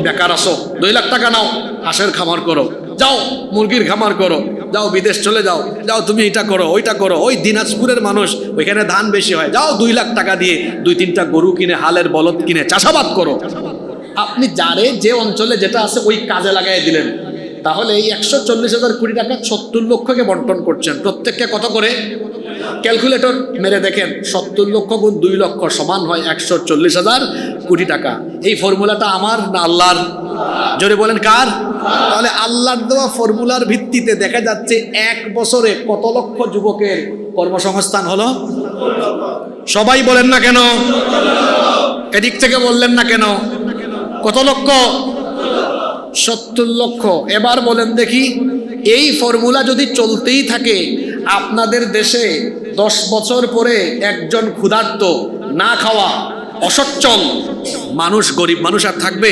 বেকার আসো, 2 লাখ টাকা নাও, হাঁসের খামার করো, যাও মুরগির খামার করো, যাও বিদেশ চলে যাও, যাও তুমি এটা করো ওইটা করো। ওই দিনাজপুরের মানুষ, ওইখানে ধান বেশি হয়, যাও 2 লাখ টাকা দিয়ে 2-3টা গরু কিনে, হালের বলদ কিনে চাষাবাদ করো। আপনি যারে যে অঞ্চলে যেটা আছে ওই কাজে লাগাই দিলেন। তাহলে এই 140,000 কোটি টাকা 70 লক্ষকে বন্টন করছেন, প্রত্যেককে কত করে? ক্যালকুলেটর মেরে দেখেন, 70 লক্ষ গুণ 2 লক্ষ সমান হয় 140,000 কোটি টাকা। এই ফর্মুলাটা আমার না আল্লাহর? জোরে বলেন কার? তাহলে আল্লাহর দেওয়া ফর্মুলার ভিত্তিতে দেখা যাচ্ছে 1 বছরে কত লক্ষ যুবকের কর্মসংস্থান হলো? সবাই বলেন না কেন? এদিক থেকে বললেন না কেন? কত লক্ষ? 70 লক্ষ। এবার বলেন দেখি, এই ফর্মুলা যদি চলতেই থাকে, আপনাদের দেশে 10 বছর পরে একজন ক্ষুধার্ত, না খাওয়া, অসচ্ছল মানুষ, গরিব মানুষ আর থাকবে?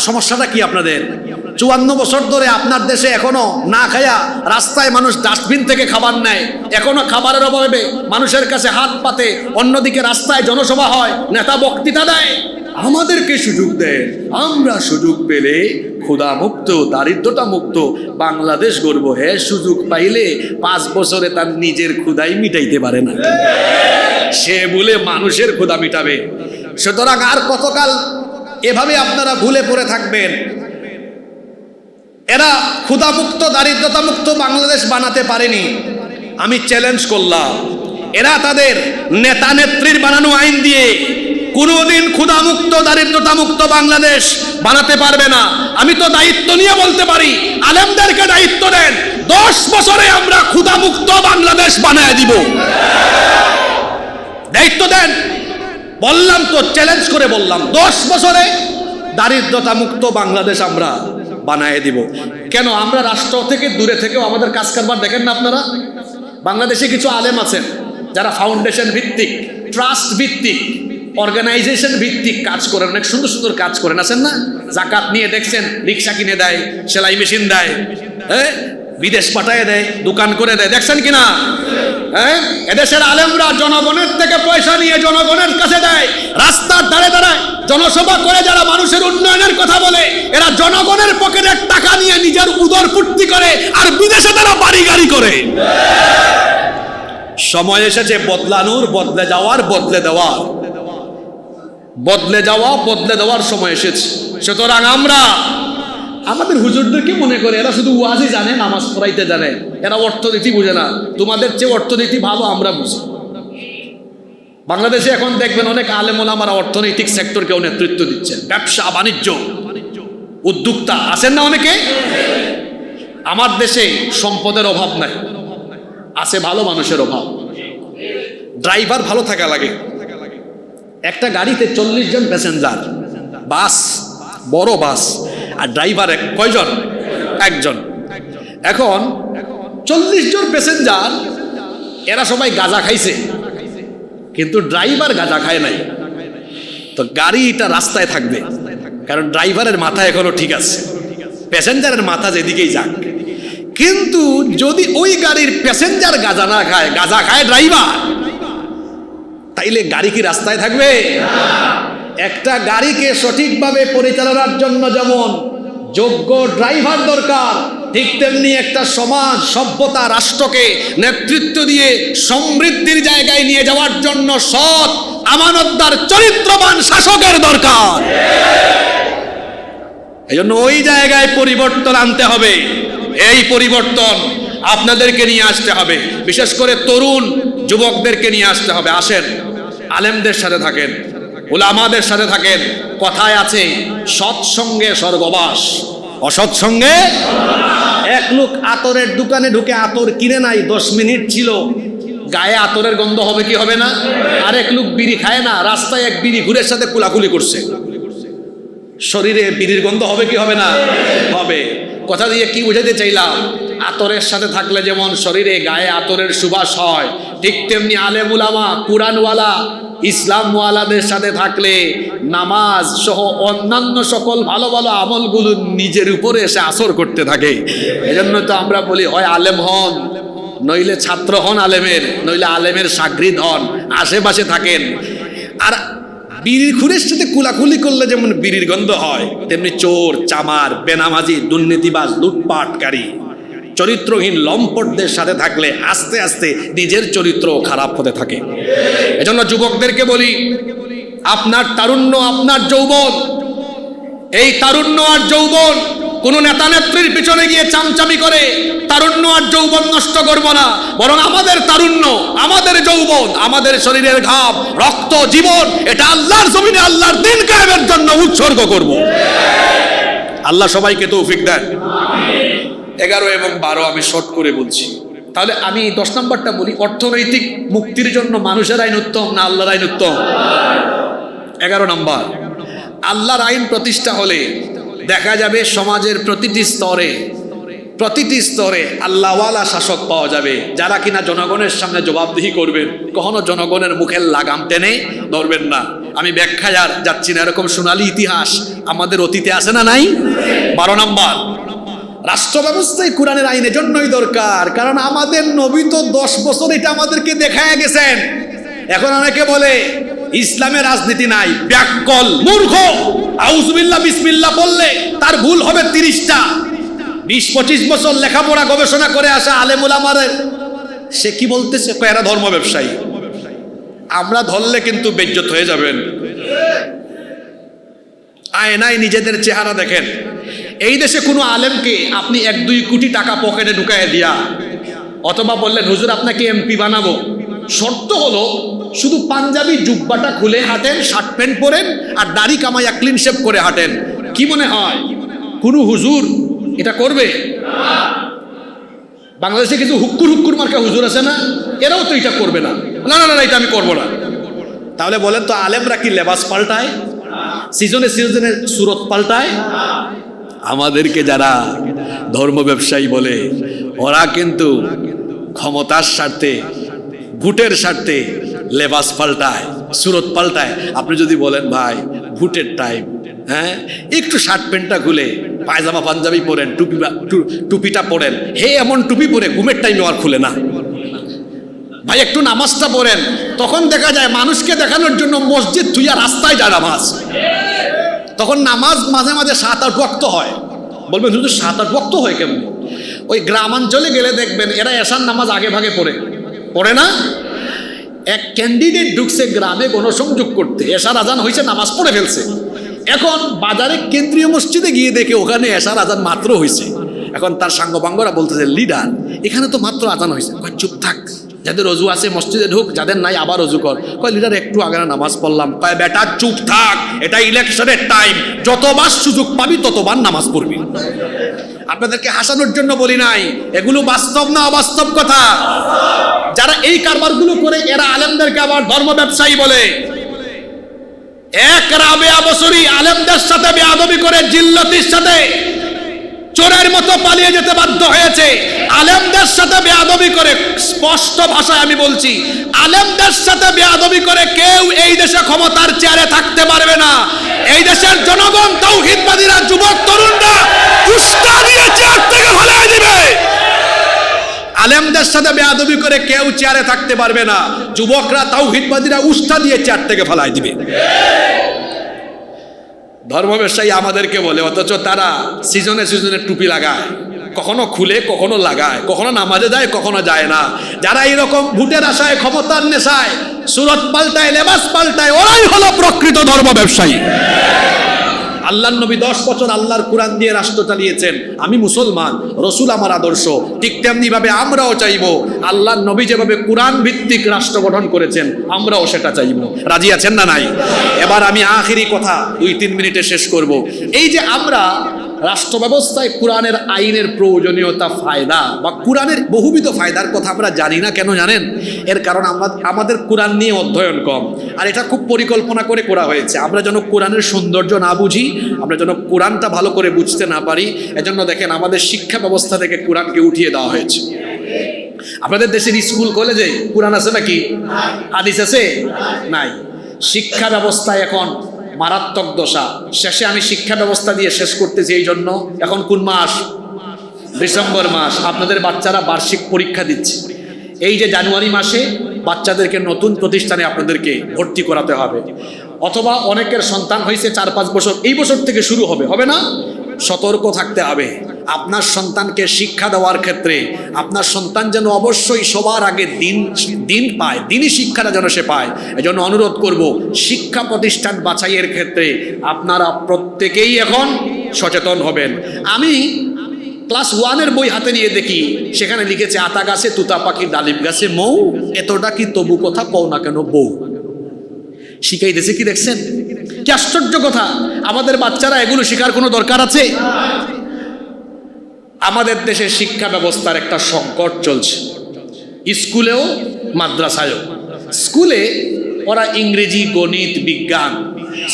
সমস্যাটা কি আপনাদের? 54 বছর ধরে আপনার দেশে এখনো না খায়া রাস্তায় মানুষ ডাস্টবিন থেকে খাবার নেয়, এখনো খাবারের অভাবে মানুষের কাছে হাত পাতে, অন্যদিকে রাস্তায় জনসভা হয়, নেতা বক্তৃতা দেয়। আমাদেরকে সুযোগ দেয়, আমরা সুযোগ পেলে ক্ষুধা মুক্ত, দারিদ্রতা মুক্ত বাংলাদেশ গড়ব। হ্যাঁ, সুযোগ পাইলে 5 বছরে তার নিজের ক্ষুধাই মিটাইতে পারে না, সে বলে মানুষের ক্ষুধা মিটাবে। সুতরাং আর কতকাল এভাবে আপনারা ভুলে পড়ে থাকবেন? এরা ক্ষুধামুক্ত, দারিদ্রতা মুক্ত বাংলাদেশ বানাতে পারেনি। আমি চ্যালেঞ্জ করলাম, এরা তাদের নেতা নেত্রীর বানানো আইন দিয়ে কোনোদিন ক্ষুধামুক্ত, দারিদ্রতা মুক্ত বাংলাদেশ বানাতে পারবে না। আমি তো দায়িত্ব নিয়ে বলতে পারি, আলেমদেরকে দায়িত্ব দেন, 10 বছরে আমরা ক্ষুধামুক্ত বাংলাদেশ বানায় দিব। দায়িত্ব দেন, বললাম তো, চ্যালেঞ্জ করে বললাম, 10 বছরে দারিদ্রতা মুক্ত বাংলাদেশ আমরা বানায় দিব। কেন? আমরা রাষ্ট্র থেকে দূরে থেকেও আমাদের কাজ কারবার দেখেন না আপনারা? বাংলাদেশে কিছু আলেম আছেন যারা ফাউন্ডেশন ভিত্তিক, ট্রাস্ট ভিত্তিক, অর্গানাইজেশন ভিত্তিক কাজ করেন, অনেক সুন্দর সুন্দর কাজ করেন, আছেন না? জাকাত নিয়ে দেখছেন, রিক্সা কিনে দেয়, সেলাই মেশিন দেয়, হ্যাঁ, বিদেশ পাঠায় দেয়, দোকান করে দেয়, দেখছেন কিনা? হ্যাঁ, এদেশের আলেমরা জনগণের থেকে পয়সা নিয়ে জনগণের কাছে দেয়, রাস্তার ধারে দাঁড়ায় জনসভা করে, যারা মানুষের উন্নয়নের কথা বলে, এরা জনগণের পকেটের টাকা নিয়ে নিজের উদর পূর্তি করে, আর বিদেশে তারা বাড়ি গাড়ি করে। সময় এসেছে বদলানোর, বদলে যাওয়ার, বদলে দেওয়ার, বদলে যাওয়া, বদলে দেওয়ার সময় এসেছে। সুতরাং আমরা আমাদের হুজুরদেরকে মনে করে এরা শুধু ওয়াজই জানে, নামাজ পড়াইতে জানে, এরা অর্থনীতি বুঝে না। তোমাদের চেয়ে অর্থনীতি ভালো আমরা বুঝি। বাংলাদেশে এখন দেখবেন অনেক আলেম ওলামারা অর্থনৈতিক সেক্টরকেও নেতৃত্ব দিচ্ছেন, ব্যবসা বাণিজ্য, উদ্যোক্তা আছেন না অনেকে? আমার দেশে সম্পদের অভাব নাই, আছে ভালো মানুষের অভাব। ড্রাইভার ভালো থাকা লাগে। একটা গাড়িতে 40 জন প্যাসেঞ্জার, বাস, বড় বাস, আর ড্রাইভার কয়জন? একজন। এখন 40 জন প্যাসেঞ্জার, এরা সবাই গাঁজা খাইছে, কিন্তু ড্রাইভার গাঁজা খায় নাই। তো গাড়িটা রাস্তায় থাকবে, কারণ ড্রাইভারের মাথা এখনো ঠিক আছে, প্যাসেঞ্জারের মাথা যেদিকেই যাক। কিন্তু যদি ওই গাড়ির প্যাসেঞ্জার গাঁজা না খায়, গাঁজা খায় ড্রাইভার, তাইলে গাড়ি কি রাস্তায় থাকবে? একটা গাড়িকে সঠিকভাবে পরিচালনার জন্য যেমন যোগ্য ড্রাইভার দরকার, ঠিক তেমনি একটা সমাজ, সভ্যতা, রাষ্ট্রকে নেতৃত্ব দিয়ে সমৃদ্ধির জায়গায় নিয়ে যাওয়ার জন্য সৎ, আমানতদার, চরিত্রবান শাসকের দরকার। এই জন্য ওই জায়গায় পরিবর্তন আনতে হবে। এই পরিবর্তন আপনাদেরকে নিয়ে আসতে হবে, বিশেষ করে তরুণ যুবকদেরকে নিয়ে আসতে হবে। আসেন, আলেমদের সাথে থাকেন, উলামাদের সাথে থাকেন। কথায় আছে, সৎসঙ্গে স্বর্গবাস, অসৎসঙ্গে। এক লোক আতরের দোকানে ঢুকে আতর কিনে নাই, 10 মিনিট ছিল, গায়ে আতরের গন্ধ হবে কি হবে না? আরেক লোক বিড়ি খায় না, রাস্তায় এক বিড়ি ঘুরের সাথে কুলাকুলি করছে, শরীরে বিড়ির গন্ধ হবে কি হবে না? হবে। কথা দিয়ে কি বুঝাতে চাইলাম? আতরের সাথে থাকলে যেমন শরীরে গায়ে আতরের সুবাস হয়, ঠিক তেমনি আলেম উলামা, কুরআনওয়ালা, ইসলামওয়ালাদের সাথে থাকলে নামাজ সহ অন্যান্য সকল ভালো ভালো আমলগুলো নিজের উপরে এসে আসর করতে থাকে। এজন্য তো আমরা বলি, হয় আলেম হন, নইলে ছাত্র হন আলেমের, নইলে আলেমের শাগরিদ হন, আশেপাশে থাকেন। আর বিড়ির খুরের সাথে কুলাকুলি করলে যেমন বিড়ির গন্ধ হয়, তেমনি চোর, চামার, বেনামাজি, দুর্নীতিবাজ, লুটপাটকারী, চরিত্রহীন লম্পটদের সাথে থাকলে আস্তে আস্তে নিজের চরিত্র খারাপ হতে থাকে। এজন্য যুবকদেরকে বলি, আপনার তারুণ্য, আপনার যৌবন, এই তারুণ্য আর যৌবন কোন নেতা নেত্রীর পিছনে গিয়ে চামচামি করে তারুণ্য আর যৌবন নষ্ট করব না, বরং আমাদের তারুণ্য, আমাদের যৌবন, আমাদের শরীরের ঘাম, রক্ত, জীবন, এটা আল্লাহর জমিনে আল্লাহর দ্বীন কায়েমের জন্য উৎসর্গ করব। আল্লাহ সবাইকে তৌফিক দেন। 11 এবং 12 আমি শর্ট করে বলছি। তাহলে আমি 10 নম্বরটা বলি, অর্থনৈতিক মুক্তির জন্য মানুষের আইন উত্তম না আল্লাহর আইন উত্তম? 11 নম্বর, আল্লাহর আইন প্রতিষ্ঠা হলে দেখা যাবে সমাজের প্রতিটি স্তরে আল্লাহওয়ালা শাসক পাওয়া যাবে, যারা কিনা জনগণের সামনে জবাবদিহি করবেন, কখনো জনগণের মুখের লাগাম টেনে ধরবেন না। আমি ব্যাখ্যায় আর যাচ্ছি না, এরকম সোনালী ইতিহাস আমাদের অতীতে আছে না নাই? 12 নম্বর, রাষ্ট্র ব্যবস্থায় কোরআনের আইন এজন্যই দরকার কারণ আমাদের নবী তো 10 বছর এটা আমাদেরকে দেখায় গেছেন। এখন অনেকে বলে ইসলামে রাজনীতি নাই, ব্যাককল, মূর্খ। আউযুবিল্লাহ বিসমিল্লাহ বললে তার ভুল হবে 30টা। 20-25 বছর লেখাপড়া গবেষণা করে আসা আলেম উলামাদের সে কি বলতেছে? এরা ধর্ম ব্যবসায়ী। আমরা ধরলে কিন্তু বেজ্জত হয়ে যাবেন। আয়নায় নিজেদের চেহারা দেখেন। এই দেশে কোনো আলেমকে আপনি 1-2 কোটি টাকা পকেটে ঢুকায় দিয়া অথবা বললেন হুজুর আপনাকে এমপি বানাবো, শর্ত হলো শুধু পাঞ্জাবি জুব্বাটা খুলে হাঁটেন, শার্ট প্যান্ট পরেন আর দাড়ি কামাইয়া ক্লিন শেভ করে হাঁটেন, কি মনে হয় কোনো হুজুর এটা করবে? বাংলাদেশে কিছু হুক্কুর মার্কা হুজুর আছে না, এরাও তো এটা করবে না। না না না, এটা আমি করবো না। তাহলে বলেন তো আলেমরা কি লেবাস পাল্টায়? সিজনে সিজনে সুরত পাল্টায়? আমাদেরকে যারা ধর্ম ব্যবসায়ী বলে ওরা কিন্তু ক্ষমতার স্বার্থে, ভোটের স্বার্থে লেবাস পাল্টায়, সুরত পাল্টায়। আপনি যদি বলেন ভাই ভোটের টাইম, হ্যাঁ একটু শার্ট প্যান্টটা খুলে পায়জামা পাঞ্জাবি পরেন, টুপিটা পরেন, হে এমন টুপি পরে ঘুমের টাইমে আর খুলে না। ভাই একটু নামাজটা পড়েন, তখন দেখা যায় মানুষকে দেখানোর জন্য মসজিদ থুইয়া রাস্তায় যায় নামাজ। তখন নামাজ মাঝে মাঝে 7-8 ওয়াক্ত হয়। বলবেন শুধু 7-8 ওয়াক্ত হয় কেমন? ওই গ্রামাঞ্চলে গেলে দেখবেন এরা এশার নামাজ আগে ভাগে পড়ে না। এক ক্যান্ডিডেট ঢুকছে গ্রামে গণসংযোগ করতে, এশার আজান হয়েছে, নামাজ পড়ে ফেলছে। এখন বাজারে কেন্দ্রীয় মসজিদে গিয়ে দেখে ওখানে এশার আজান মাত্র হয়েছে। এখন তার সাঙ্গপাঙ্গরা বলতেছে লিডার এখানে তো মাত্র আজান হয়েছে। কয় চুপ থাক, যাদের অজু আছে মসজিদে ঢুক, যাদের নাই আবার অজু কর। কয় লিডার একটু আগে নামাজ পড়লাম। কয় বেটা চুপ থাক, এটা ইলেকশনের টাইম, যতবার সুযোগ পাবি ততবার নামাজ পড়বি। আপনাদেরকে হাসানোর জন্য বলি নাই, এগুলো বাস্তব না অবাস্তব কথা। যারা এই কারবারগুলো করে এরা আলেমদেরকে আবার ধর্ম ব্যবসায়ী বলে। এক রাবেয়া বছরই আলেমদের সাথে বেয়াদবি করে জিল্লতির সাথে চোরের মতো পালিয়ে যেতে বাধ্য হয়েছে। আলেমদের সাথে বেয়াদবি করে, স্পষ্ট ভাষায় আমি বলছি, আলেমদের সাথে বেয়াদবি করে কেউ এই দেশে ক্ষমতার চেয়ারে থাকতে পারবে না। এই দেশের জনগণ, তাওহীদবাদীরা, যুবক তরুণরা উস্কা দিয়ে চেয়ার থেকে ফেলে দিবে। আলেমদের সাথে বেয়াদবি করে কেউ চেয়ারে থাকতে পারবে না। যুবকরা, তাওহীদবাদীরা উস্কা দিয়ে চেয়ার থেকে ফেলাই দিবে। ধর্ম ব্যবসায়ী আমাদেরকে বলে, অথচ তারা সিজনে সিজনে টুপি লাগায়, কখনো খুলে কখনো লাগায়, কখনো নামাজে যায় কখনো যায় না। যারা এইরকম ভোটের আশায়, ক্ষমতার নেশায় সুরত পাল্টায়, লেবাস পাল্টায়, ওরাই হলো প্রকৃত ধর্ম ব্যবসায়ী। আল্লাহর নবী 10 বছর আল্লাহর কোরআন দিয়ে রাষ্ট্র চালিয়েছেন। আমি মুসলমান, রসুল আমার আদর্শ, ঠিক তেমনি ভাবে আমরাও চাইবো আল্লাহর নবী যেভাবে কোরআন ভিত্তিক রাষ্ট্র গঠন করেছেন আমরাও সেটা চাইবো। রাজি আছেন না নাই? এবার আমি আখিরি কথা 2-3 মিনিটে শেষ করব। এই যে আমরা রাষ্ট্র ব্যবস্থায় কোরআনের আইনের প্রয়োজনীয়তা, ফায়দা বা কোরআনের বহুবিধ ফায়দার কথা আমরা জানি না। কেন জানেন? এর কারণ আমাদের কোরআন নিয়ে অধ্যয়ন কম। আর এটা খুব পরিকল্পনা করে করা হয়েছে। আমরা যেন কোরআনের সৌন্দর্য না বুঝি, আমরা যেন কোরআনটা ভালো করে বুঝতে না পারি। এজন্য দেখেন আমাদের শিক্ষা ব্যবস্থা থেকে কোরআনকে উঠিয়ে দেওয়া হয়েছে। আপনাদের দেশের স্কুল কলেজে কোরআন আছে নাকি? হাদিস আছে? নাই। শিক্ষা ব্যবস্থায় এখন মারাত্মক দশা। শেষে আমি শিক্ষা ব্যবস্থা দিয়ে শেষ করতেছি। এই জন্য এখন কোন মাস? ডিসেম্বর মাস। আপনাদের বাচ্চারা বার্ষিক পরীক্ষা দিচ্ছে। এই যে জানুয়ারি মাসে বাচ্চাদেরকে নতুন প্রতিষ্ঠানে আপনাদেরকে ভর্তি করাতে হবে, অথবা অনেকের সন্তান হয়েছে 4-5 বছর, এই বছর থেকে শুরু হবে না? সতর্ক থাকতে হবে। আপনার সন্তানকে শিক্ষা দেওয়ার ক্ষেত্রে আপনার সন্তান যেন অবশ্যই সবার আগে দিন পায়, দিনই শিক্ষাটা যেন সে পায়। এজন্য অনুরোধ করব, শিক্ষা প্রতিষ্ঠান বাছাইয়ের ক্ষেত্রে আপনারা প্রত্যেকেই এখন সচেতন হবেন। আমি ক্লাস 1-এর বই হাতে নিয়ে দেখি, সেখানে লিখেছে আতা গাছে তুতা পাখি, ডালিম গাছে মৌ, এতটা কি তবু কথা কও না কেন বউ। শিখাইতেছে কি দেখছেন? কি আশ্চর্য কথা! আমাদের বাচ্চারা এগুলো শেখার কোনো দরকার আছে? আমাদের দেশে শিক্ষা ব্যবস্থার একটা সংকট চলছে, স্কুলেও মাদ্রাসায়ও। স্কুলে ওরা ইংরেজি, গণিত, বিজ্ঞান,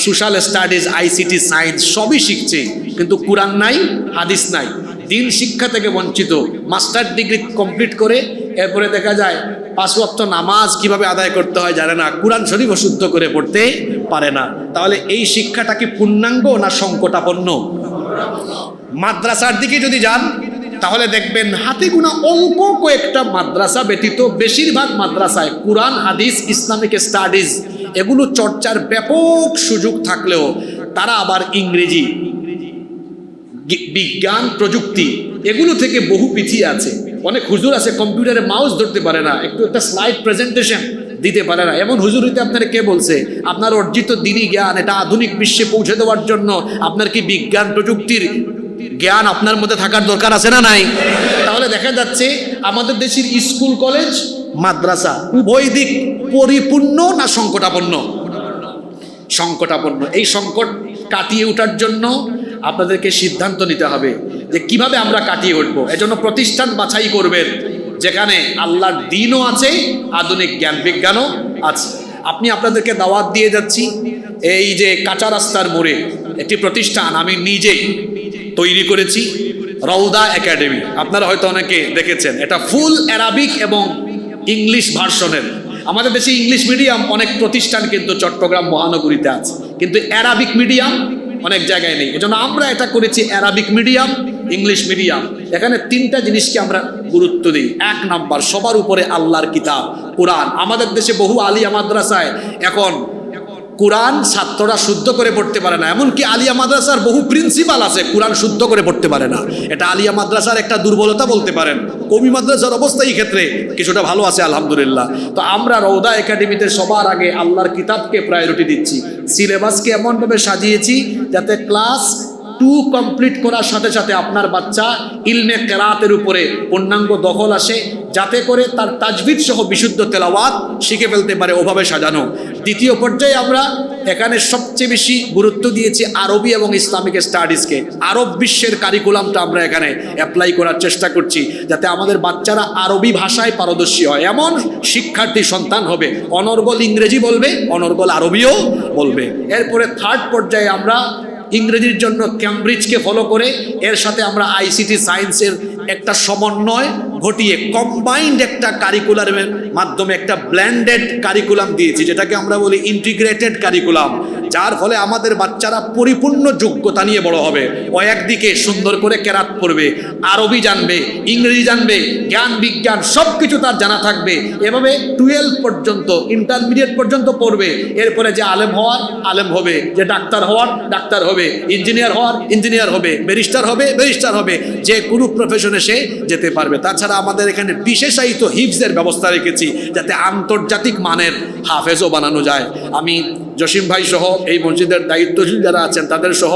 সোশ্যাল স্টাডিজ, ICT, সায়েন্স সবই শিখছে, কিন্তু কোরআন নাই, হাদিস নাই। দিন শিক্ষা থেকে বঞ্চিত। মাস্টার ডিগ্রি কমপ্লিট করে এরপরে দেখা যায় 5 ওয়াক্ত নামাজ কিভাবে আদায় করতে হয় জানে না, কোরআন শরীফ শুদ্ধ করে পড়তে পারে না, তাহলে এই শিক্ষাটা কি পূর্ণাঙ্গ না সংকটাপন্ন? মাদ্রাসার দিকে যদি যান তাহলে দেখবেন হাতে গোনা অল্প কয়েকটা মাদ্রাসা ব্যতীত বেশিরভাগ মাদ্রাসায় কোরআন, হাদিস, ইসলামিক স্টাডিজ এগুলো চর্চার ব্যাপক সুযোগ থাকলেও তারা আবার ইংরেজি, বিজ্ঞান, প্রযুক্তি এগুলো থেকে বহু পিছিয়ে আছে। অনেক হুজুর আছে কম্পিউটারে মাউস ধরতে পারে না, একটা স্লাইড প্রেজেন্টেশন দিতে পারে না। এমন হুজুর হইতে আপনারা কে বলছে? আপনার অর্জিত দ্বীনি জ্ঞান এটা আধুনিক বিশ্বে পৌঁছে দেওয়ার জন্য আপনার কি বিজ্ঞান প্রযুক্তির জ্ঞান আপনার মধ্যে থাকার দরকার আছে না নাই? তাহলে দেখা যাচ্ছে আমাদের দেশের স্কুল, কলেজ, মাদ্রাসা উভয় দিক পরিপূর্ণ না সংকটাপন্ন? সংকটাপন্ন। এই সংকট কাটিয়ে ওঠার জন্য আপনাদেরকে সিদ্ধান্ত নিতে হবে যে কিভাবে আমরা কাটিয়ে উঠবো। এজন্য প্রতিষ্ঠান বাছাই করবেন যেখানে আল্লাহর দ্বীনও আছে, আধুনিক জ্ঞান বিজ্ঞানও আছে। আপনাদেরকে দাওয়াত দিয়ে যাচ্ছি, এই যে কাঁচা রাস্তার মোড়ে একটি প্রতিষ্ঠান আমি নিজেই তৈরি করেছি, রওদা একাডেমি। আপনারা হয়তো অনেকে দেখেছেন, এটা ফুল অ্যারাবিক এবং ইংলিশ ভার্সনের। আমাদের দেশে ইংলিশ মিডিয়াম অনেক প্রতিষ্ঠান কিন্তু চট্টগ্রাম মহানগরীতে আছে, কিন্তু অ্যারাবিক মিডিয়াম অনেক জায়গায় নেই। এজন্য আমরা এটা করেছি অ্যারাবিক মিডিয়াম, ইংলিশ মিডিয়াম। এখানে তিনটা জিনিসকে আমরা গুরুত্ব দিই। এক নাম্বার, সবার উপরে আল্লাহর কিতাব কোরআন। আমাদের দেশে বহু আলিয়া মাদ্রাসায় এখন কোরআন ছাত্ররা শুদ্ধ করে পড়তে পারে না, এমনকি আলিয়া মাদ্রাসার বহু প্রিন্সিপাল আছে কোরআন শুদ্ধ করে পড়তে পারে না। এটা আলিয়া মাদ্রাসার একটা দুর্বলতা বলতে পারেন। কওমি মাদ্রাসার অবস্থা এই ক্ষেত্রে কিছুটা ভালো আছে আলহামদুলিল্লাহ। তো আমরা রওদা একাডেমিতে সবার আগে আল্লাহর কিতাবকে প্রায়োরিটি দিচ্ছি। সিলেবাসকে এমনভাবে সাজিয়েছি যাতে ক্লাস 2 কমপ্লিট করার সাথে সাথে আপনার বাচ্চা ইলমে কেরাতের উপরে পূর্ণাঙ্গ দখল আসে, যাতে করে তার তাজবিদ সহ বিশুদ্ধ তেলাওয়াত শিখে ফেলতে পারে, ওভাবে সাজানো। দ্বিতীয় পর্যায়ে আমরা এখানে সবচেয়ে বেশি গুরুত্ব দিয়েছি আরবি এবং ইসলামিক স্টাডিজকে। আরব বিশ্বের কারিকুলামটা আমরা এখানে অ্যাপ্লাই করার চেষ্টা করছি, যাতে আমাদের বাচ্চারা আরবি ভাষায় পারদর্শী হয়। এমন শিক্ষার্থী সন্তান হবে অনর্গল ইংরেজি বলবে, অনর্গল আরবিও বলবে। এরপরে থার্ড পর্যায়ে আমরা ইংরেজির জন্য ক্যামব্রিজকে ফলো করে এর সাথে আমরা আইসিটি সায়েন্সের একটা সমন্বয় ঘটিয়ে কম্বাইন্ড একটা কারিকুলামের মাধ্যমে একটা ব্ল্যান্ডেড কারিকুলাম দিয়েছি, যেটাকে আমরা বলি ইন্টিগ্রেটেড কারিকুলাম। যার ফলে আমাদের বাচ্চারা পরিপূর্ণ যোগ্যতা নিয়ে বড় হবে। ও একদিকে সুন্দর করে কেরাত পড়বে, আরবি জানবে, ইংরেজি জানবে, জ্ঞান বিজ্ঞান সব কিছু তার জানা থাকবে। এভাবে 12 পর্যন্ত, ইন্টারমিডিয়েট পর্যন্ত পড়বে। এরপরে যে আলেম হওয়ার আলেম হবে, যে ডাক্তার হওয়ার ডাক্তার হবে, ইঞ্জিনিয়ার হওয়ার ইঞ্জিনিয়ার হবে, ব্যারিস্টার হবে ব্যারিস্টার হবে, যে কোনো প্রফেশনে সে যেতে পারবে। তাছাড়া আমাদের এখানে বিশেষায়িত হিফজের ব্যবস্থা রেখেছি, যাতে আন্তর্জাতিক মানের হাফেজও বানানো যায়। আমি জসিম ভাই সহ এই মসজিদের দায়িত্বশীল যারা আছেন তাদের সহ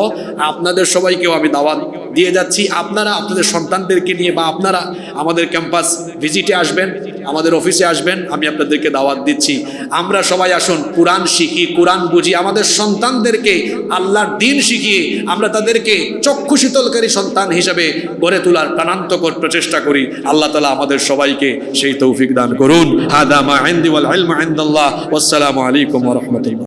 আপনাদের সবাইকেও আমি দাওয়াত দিয়ে যাচ্ছি। আপনারা আপনাদের সন্তানদেরকে নিয়ে বা আপনারা আমাদের ক্যাম্পাস ভিজিটে আসবেন, আমাদের অফিসে আসবেন, আমি আপনাদেরকে দাওয়াত দিচ্ছি। আমরা সবাই আসুন কোরআন শিখি, কোরআন বুঝি, আমাদের সন্তানদেরকে আল্লাহর দ্বীন শিখিয়ে আমরা তাদেরকে চক্ষু শীতলকারী সন্তান হিসেবে গড়ে তোলার প্রাণান্তকর প্রচেষ্টা করি। আল্লাহ তাআলা আমাদের সবাইকে সেই তৌফিক দান করুন। হাদা মা ইনদি ওয়াল ইলমু ইনদাল্লাহ। ওয়াসসালামু আলাইকুম ওয়া রাহমাতুল্লাহ।